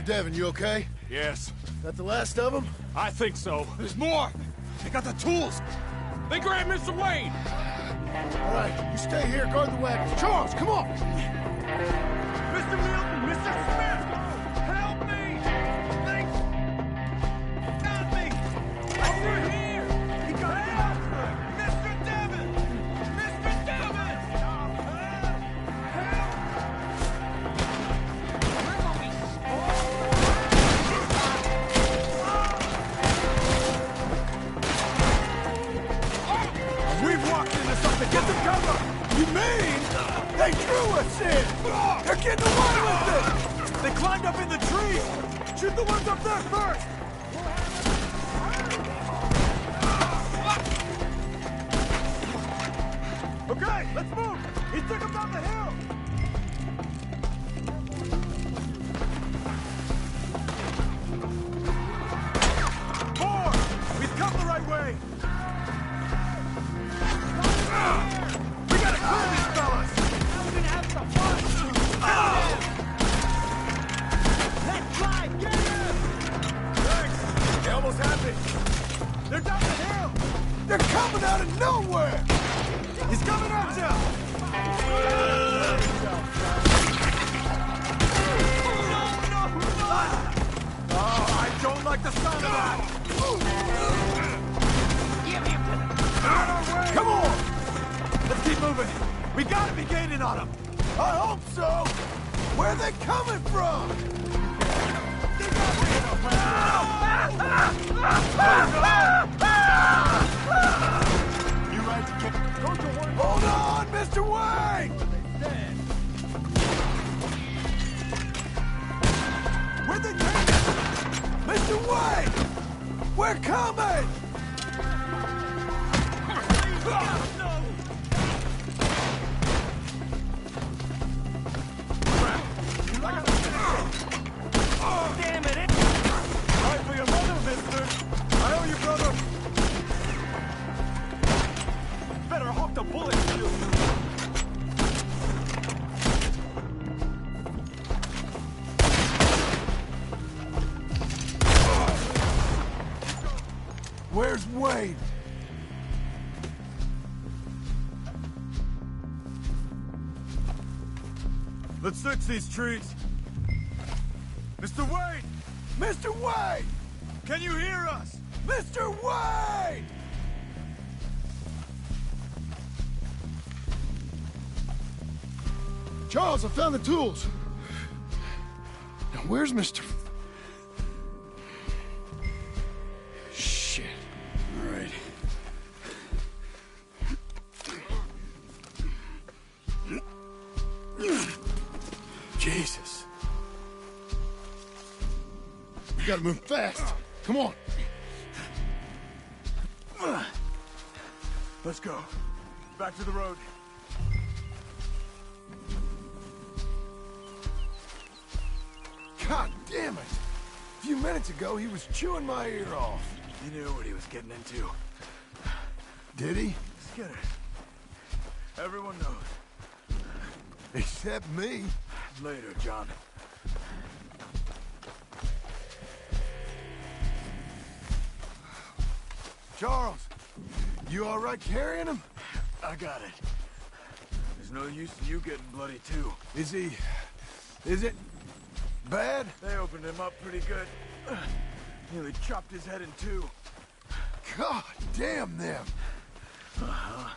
Devin, you okay? Yes. That the last of them? I think so. There's more! They got the tools! They grabbed Mr. Wayne! All right, you stay here, guard the wagons. Charles, come on! Mr. Milton! Mr. Smith! Help me! Thanks! Help me! Over here! He got help! Mr. Devin! Mr. Devin! Get the cover! You mean they drew us in? They're getting away with it! They climbed up in the trees! Shoot the ones up there first! Okay, let's move! He took them down the hill! More! We've come the right way! We gotta clear these fellas! Now we're gonna have some fun! Let's fly! Get him! Thanks! They almost have me! They're down the hill! They're coming out of nowhere! He's coming at you! Oh, I don't like the sound of that! Come on! Let's keep moving. We gotta be gaining on them. I hope so. Where are they coming from? You right to kick? Hold on, Mr. Wayne! Where'd they take us? Mr. Wayne! We're coming! Damn it! Right for your mother, mister! I owe you, brother! Better hook the bullet to you! Where's Wade? Let's fix these trees. Mr. Wade! Mr. Wade! Can you hear us? Mr. Wade! Charles, I found the tools. Now, where's Mr. Shit. All right. Jesus. We gotta move fast. Come on. Let's go. Back to the road. God damn it! A few minutes ago, he was chewing my ear off. He knew what he was getting into. Did he? Skinner. Everyone knows. Except me. Later, John. Charles, you all right carrying him? I got it. There's no use in you getting bloody too. Is it bad? They opened him up pretty good. Nearly chopped his head in two. God damn them! Uh-huh.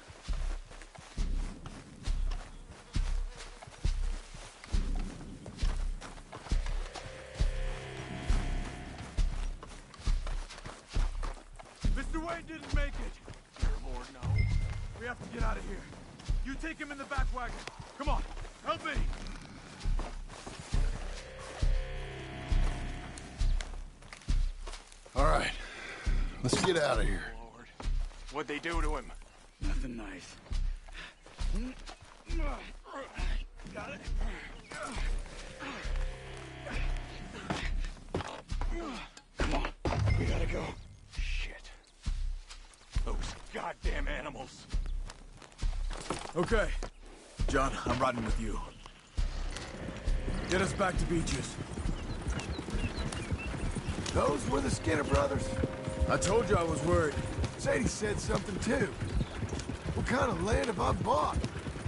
Mr. Wayne didn't make it! Dear Lord, no. We have to get out of here. You take him in the back wagon. Come on, help me! All right, let's get out of here. Lord. What'd they do to him? Nothing nice. Got it. Come on, we gotta go. Shit. Those goddamn animals. Okay. John, I'm riding with you. Get us back to Beaches. Those were the Skinner brothers? I told you I was worried. Sadie said something too. What kind of land have I bought?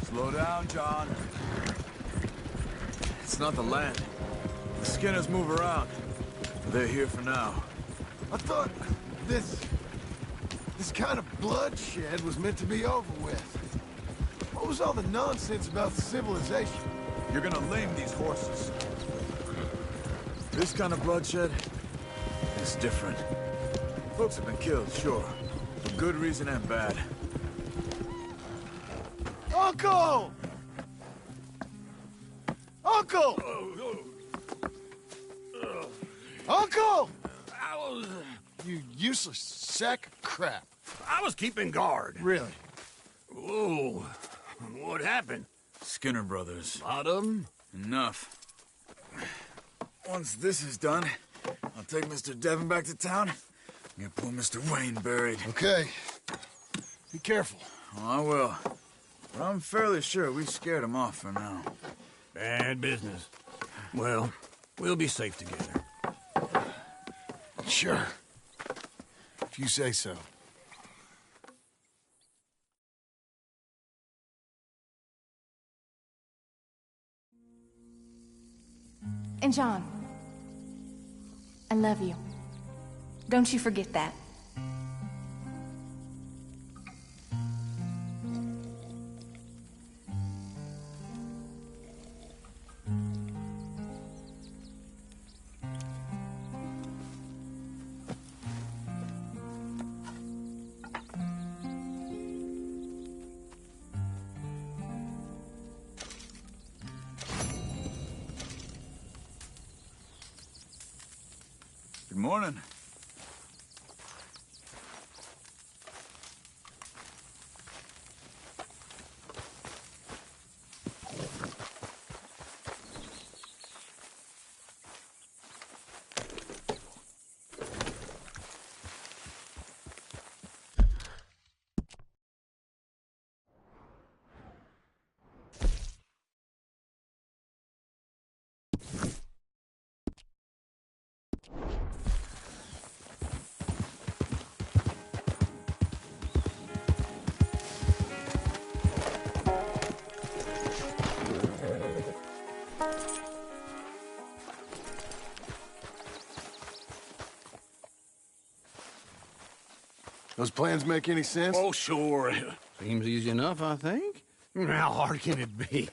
Slow down, John. It's not the land. The Skinners move around. They're here for now. I thought this kind of bloodshed was meant to be over with. What was all the nonsense about civilization? You're gonna lame these horses. This kind of bloodshed is different. Folks have been killed, sure. For good reason and bad. Uncle! Uncle! Uncle! You useless sack of crap. I was keeping guard. Really? Whoa. What happened? Skinner brothers. Lot of them? Enough. Once this is done, I'll take Mr. Devon back to town and get poor Mr. Wayne buried. Okay. Be careful. Oh, I will. But I'm fairly sure we scared him off for now. Bad business. Well, we'll be safe together. Sure. If you say so. And John, I love you. Don't you forget that. Good morning. Those plans make any sense? Oh, sure. Seems easy enough, I think. How hard can it be?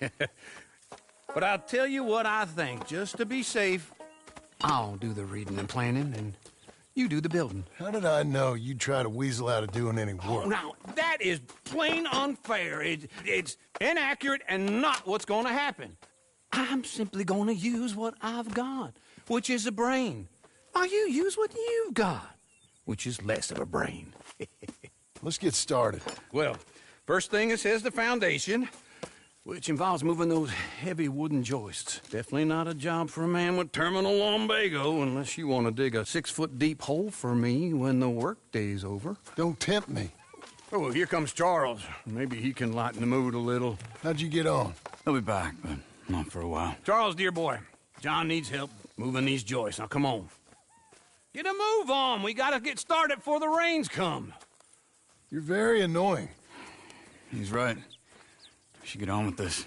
But I'll tell you what I think, just to be safe. I'll do the reading and planning, and you do the building. How did I know you'd try to weasel out of doing any work? Oh, now, that is plain unfair. It's inaccurate and not what's going to happen. I'm simply going to use what I've got, which is a brain. Now, you use what you've got, which is less of a brain. Let's get started. Well, first thing it says the foundation, which involves moving those heavy wooden joists. Definitely not a job for a man with terminal lumbago, unless you want to dig a 6-foot deep hole for me when the workday's over. Don't tempt me. Oh, well, here comes Charles. Maybe he can lighten the mood a little. How'd you get on? He'll be back, but not for a while. Charles, dear boy, John needs help moving these joists. Now, come on. Get a move on. We gotta get started before the rains come. You're very annoying. He's right. We should get on with this.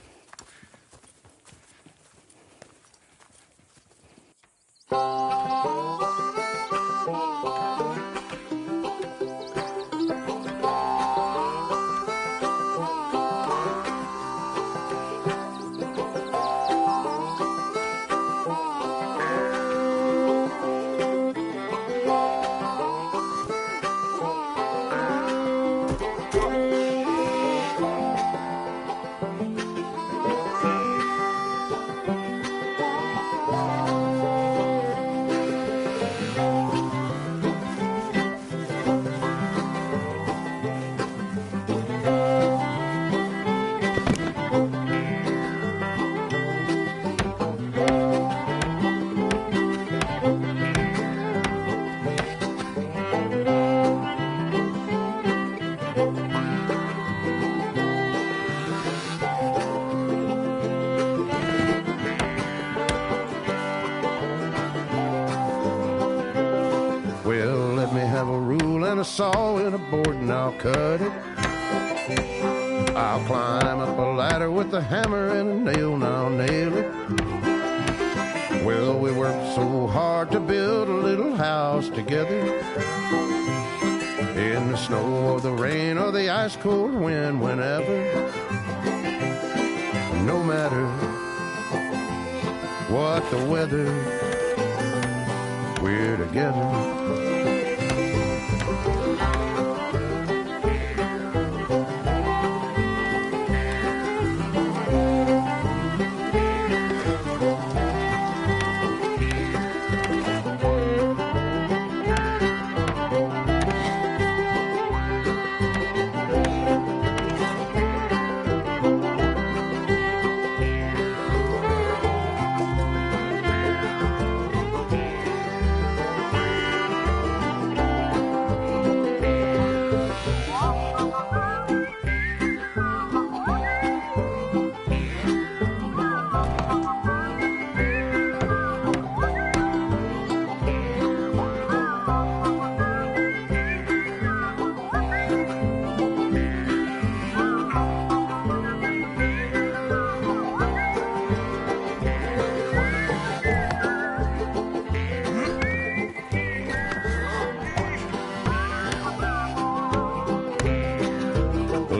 saw and a board and I'll cut it. I'll climb up a ladder with a hammer and a nail and I'll nail it. Well, we worked so hard to build a little house together. In the snow or the rain or the ice cold wind, whenever. No matter what the weather, we're together.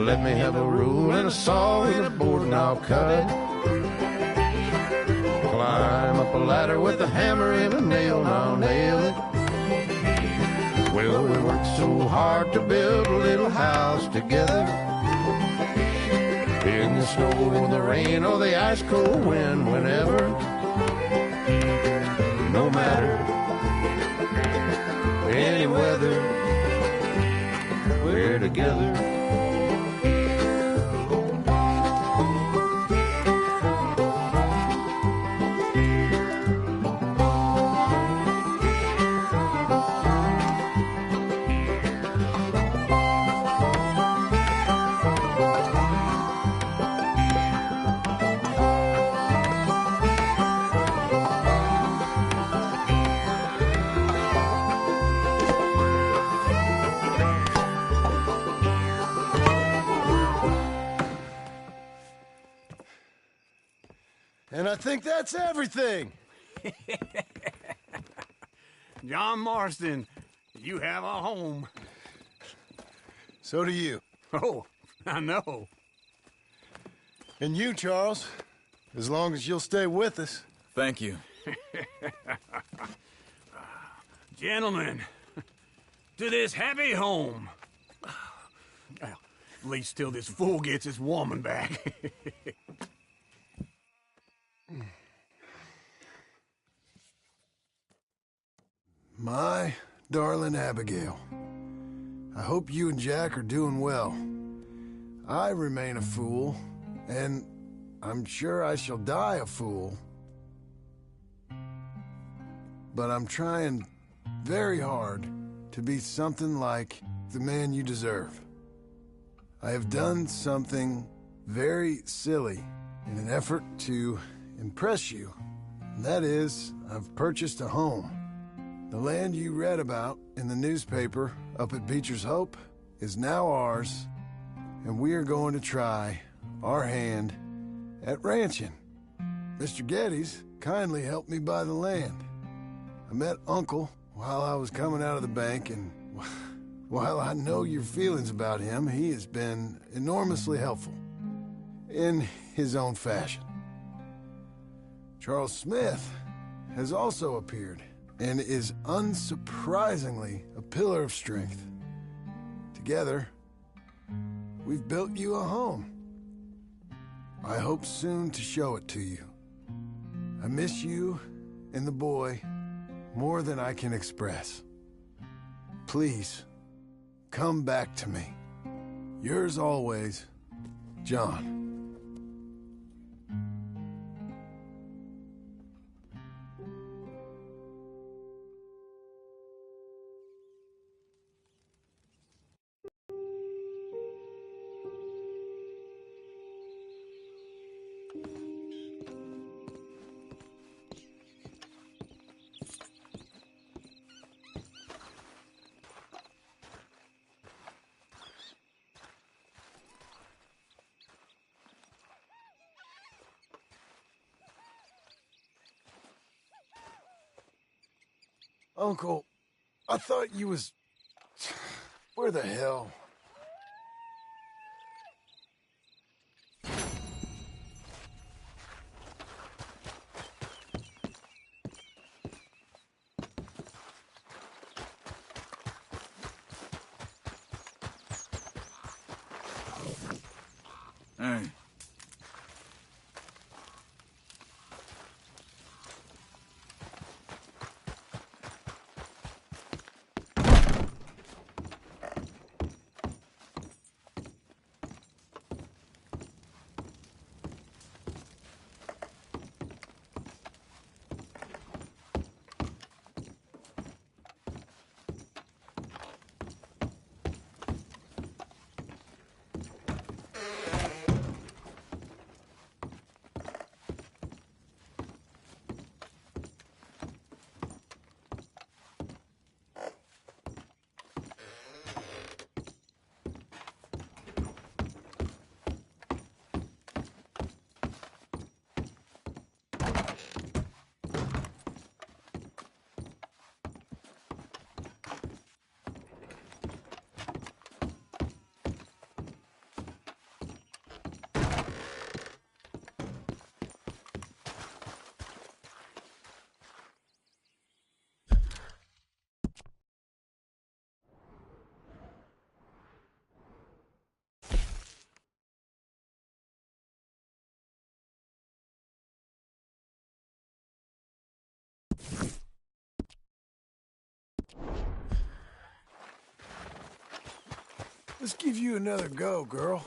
Let me have a rule and a saw and a board and I'll cut. Climb up a ladder with a hammer and a nail and I'll nail it. Well, we worked so hard to build a little house together. In the snow, in the rain, or the ice cold wind, whenever. No matter any weather, we're together. And I think that's everything. John Marston, you have a home. So do you. Oh, I know. And you, Charles, as long as you'll stay with us. Thank you. Gentlemen, to this happy home. Well, at least till this fool gets his woman back. My darling Abigail, I hope you and Jack are doing well. I remain a fool, and I'm sure I shall die a fool. But I'm trying very hard to be something like the man you deserve. I have done something very silly in an effort to impress you. And that is, I've purchased a home. The land you read about in the newspaper up at Beecher's Hope is now ours, and we are going to try our hand at ranching. Mr. Geddes kindly helped me buy the land. I met Uncle while I was coming out of the bank, and while I know your feelings about him, he has been enormously helpful in his own fashion. Charles Smith has also appeared and is unsurprisingly a pillar of strength. Together, we've built you a home. I hope soon to show it to you. I miss you and the boy more than I can express. Please, come back to me. Yours always, John. Uncle, I thought you was... Where the hell? Hey. Let's give you another go, girl.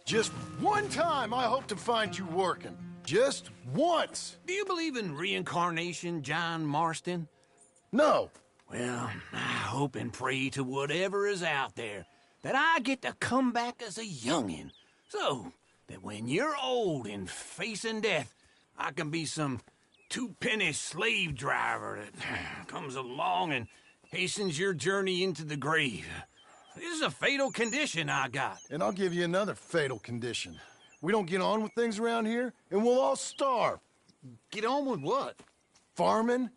Just one time I hope to find you working. Just once. Do you believe in reincarnation, John Marston? No. Well, I hope and pray to whatever is out there that I get to come back as a youngin', so that when you're old and facing death, I can be some two-penny slave driver that comes along and hastens your journey into the grave. This is a fatal condition I got. And I'll give you another fatal condition. We don't get on with things around here, and we'll all starve. Get on with what? Farming,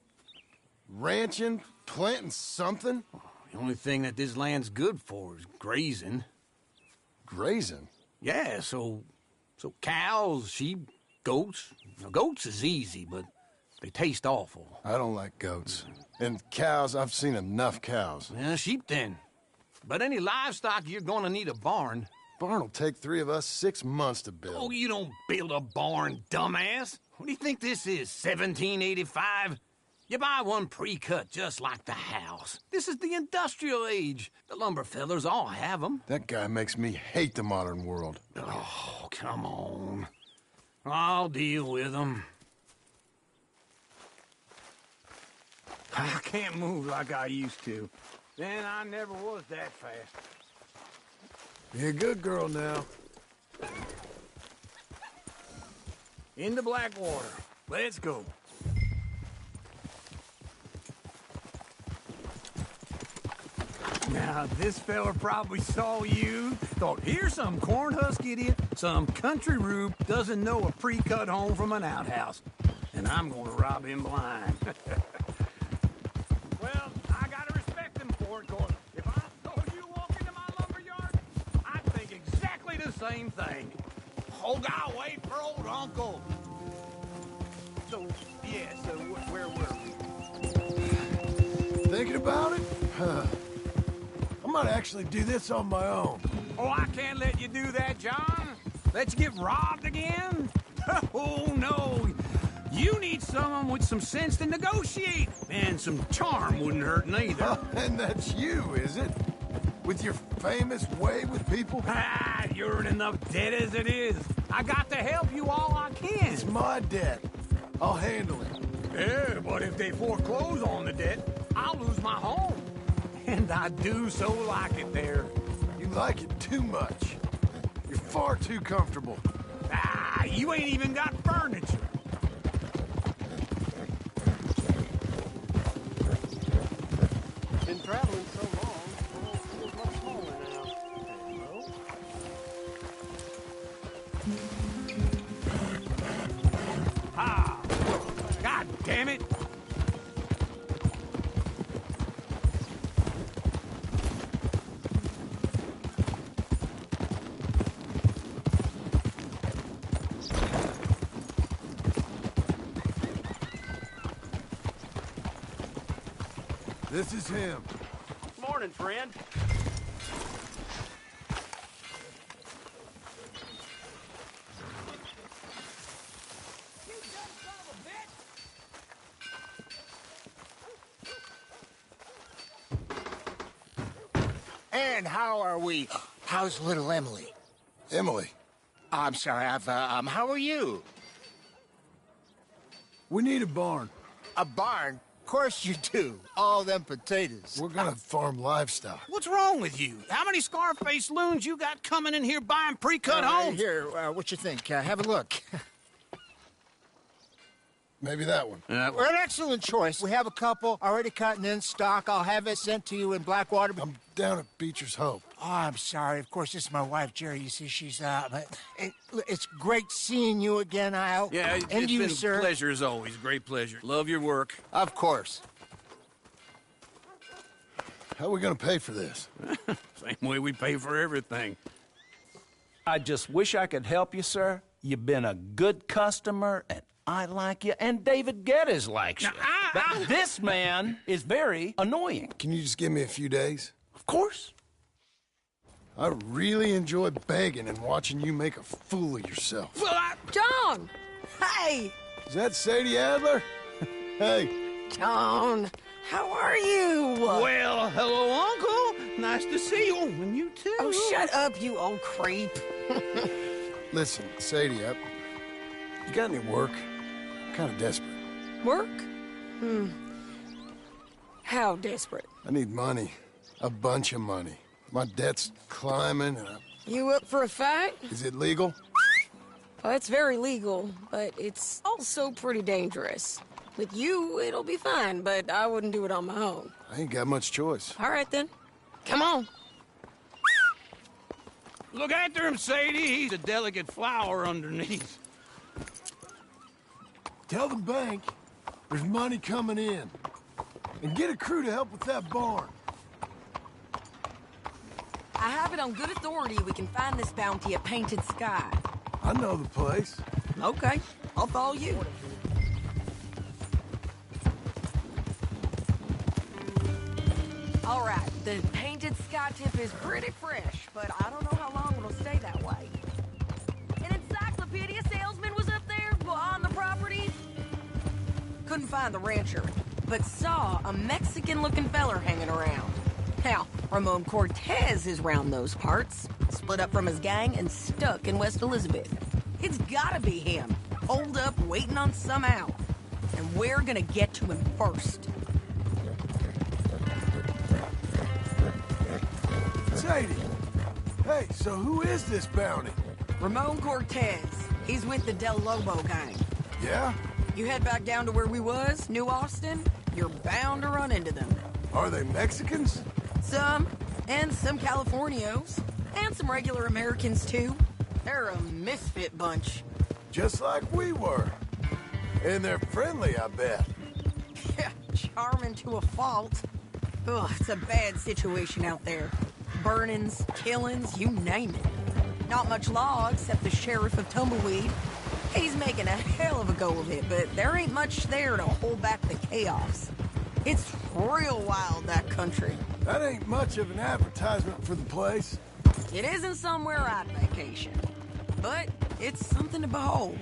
ranching, planting something. The only thing that this land's good for is grazing. Grazing? Yeah, so cows, sheep, goats. Now, goats is easy, but they taste awful. I don't like goats. And cows, I've seen enough cows. Yeah, sheep then. But any livestock, you're gonna need a barn. Barn will take 3 of us 6 months to build. Oh, you don't build a barn, dumbass. What do you think this is, 1785? You buy one pre-cut just like the house. This is the industrial age. The lumber fellers all have them. That guy makes me hate the modern world. Oh, come on. I'll deal with them. I can't move like I used to. Then I never was that fast. Be a good girl now. Into Blackwater. Let's go. Now, this fella probably saw you, thought, here's some cornhusk idiot, some country rube doesn't know a pre-cut home from an outhouse. And I'm gonna rob him blind. Well, I gotta respect him for it, cause if I saw you walk into my lumber yard, I'd think exactly the same thing. Oh, God, wait for old Uncle. So, yeah, so where were we? Thinking about it? I might actually do this on my own. Oh, I can't let you do that, John. Let's get robbed again? Oh, no. You need someone with some sense to negotiate. And some charm wouldn't hurt neither. And that's you, is it? With your famous way with people? Ah, you're in enough debt as it is. I got to help you all I can. It's my debt. I'll handle it. Yeah, but if they foreclose on the debt, I'll lose my home. And I do so like it there. like it too much. You're far too comfortable. Ah, you ain't even got furniture. Been traveling so long, it feels much smaller now. Ah! God damn it! This is him. Morning, friend. And how are we? How's little Emily? Emily. I'm sorry, how are you? We need a barn. A barn? Of course you do. All them potatoes. We're gonna farm livestock. What's wrong with you? How many Scarface loons you got coming in here buying pre-cut homes? Here, what you think? Have a look. Maybe that one. Well, an excellent choice. We have a couple already cut and in stock. I'll have it sent to you in Blackwater. I'm down at Beecher's Hope. Oh, I'm sorry. Of course, this is my wife, Jerry. You see, she's but it's great seeing you again, Al. Yeah, and it's you, been sir. a pleasure as always. Great pleasure. Love your work. Of course. How are we gonna pay for this? Same way we pay for everything. I just wish I could help you, sir. You've been a good customer, and I like you, and David Geddes likes you. But this man is very annoying. Can you just give me a few days? Of course. I really enjoy begging and watching you make a fool of yourself. Well, John! Hey! Is that Sadie Adler? Hey. John, how are you? Well, hello, Uncle. Nice to see you. And you too. Oh, shut up, you old creep. Listen, Sadie, you got any work? I'm kind of desperate. Work? How desperate? I need money. A bunch of money. My debt's climbing and You up for a fight? Is it legal? Well, it's very legal, but it's also pretty dangerous. With you, it'll be fine, but I wouldn't do it on my own. I ain't got much choice. All right, then. Come on. Look after him, Sadie. He's a delicate flower underneath. Tell the bank there's money coming in. And get a crew to help with that barn. I have it on good authority we can find this bounty at Painted Sky. I know the place. Okay, I'll follow you. All right, the Painted Sky tip is pretty fresh, but I don't know how long it'll stay that way. An encyclopedia salesman was up there on the property. Couldn't find the rancher, but saw a Mexican-looking feller hanging around. Now, Ramon Cortez is round those parts, split up from his gang and stuck in West Elizabeth. It's gotta be him, holed up, waiting on some out. And we're gonna get to him first. Sadie! Hey, so who is this bounty? Ramon Cortez. He's with the Del Lobo gang. Yeah? You head back down to where we was, New Austin, you're bound to run into them. Are they Mexicans? Some, and some Californios, and some regular Americans too. They're a misfit bunch. Just like we were. And they're friendly, I bet. Yeah, charming to a fault. Ugh, it's a bad situation out there. Burnings, killings, you name it. Not much law except the sheriff of Tumbleweed. He's making a hell of a go of it, but there ain't much there to hold back the chaos. It's real wild, that country. That ain't much of an advertisement for the place. It isn't somewhere I'd vacation, but it's something to behold.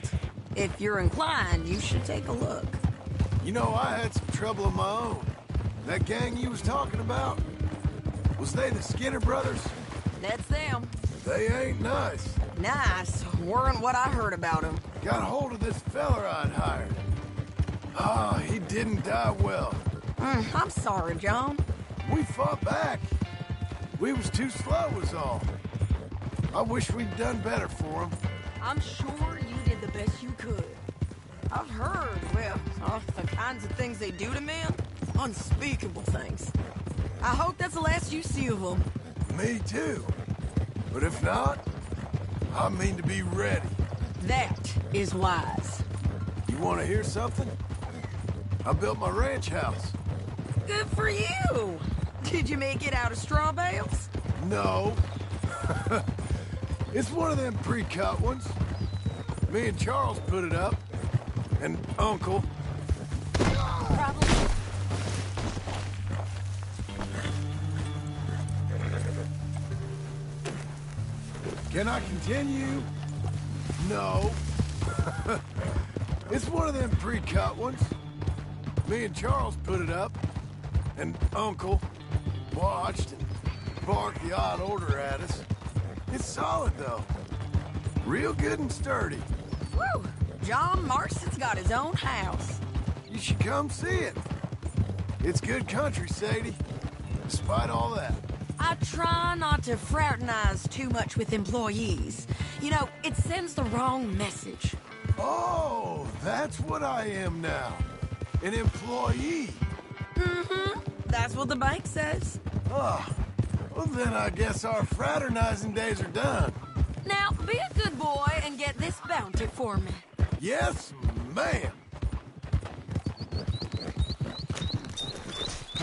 If you're inclined, you should take a look. You know, I had some trouble of my own. That gang you was talking about, was they the Skinner brothers? That's them. They ain't nice. Nice weren't what I heard about them. Got hold of this feller I'd hired. He didn't die well. I'm sorry, John. We fought back. We was too slow was all. I wish we'd done better for him. I'm sure you did the best you could. I've heard, well, the kinds of things they do to men. Unspeakable things. I hope that's the last you see of them. Me too. But if not, I mean to be ready. That is wise. You want to hear something? I built my ranch house. Good for you! Did you make it out of straw bales? No. It's one of them pre-cut ones. Me and Charles put it up. And Uncle. Probably. Can I continue? No. It's one of them pre-cut ones. Me and Charles put it up. And Uncle watched and barked the odd order at us. It's solid, though. Real good and sturdy. Woo! John Marston's got his own house. You should come see it. It's good country, Sadie. Despite all that. I try not to fraternize too much with employees. You know, it sends the wrong message. Oh, that's what I am now. An employee. Mm-hmm. That's what the bank says. Oh, well then I guess our fraternizing days are done. Now, be a good boy and get this bounty for me. Yes, ma'am.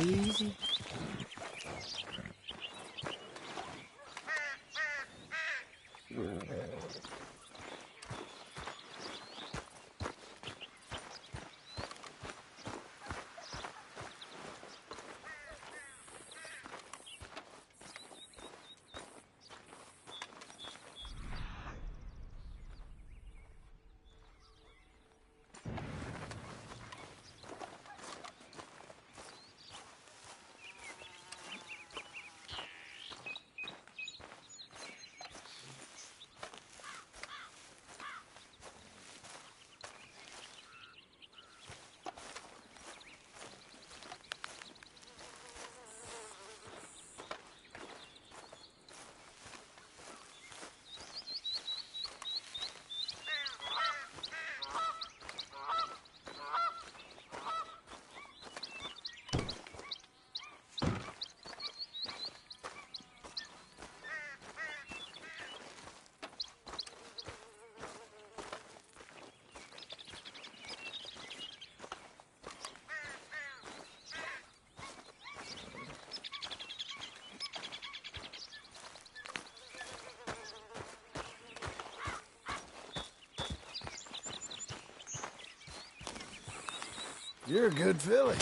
Easy. You're a good filly.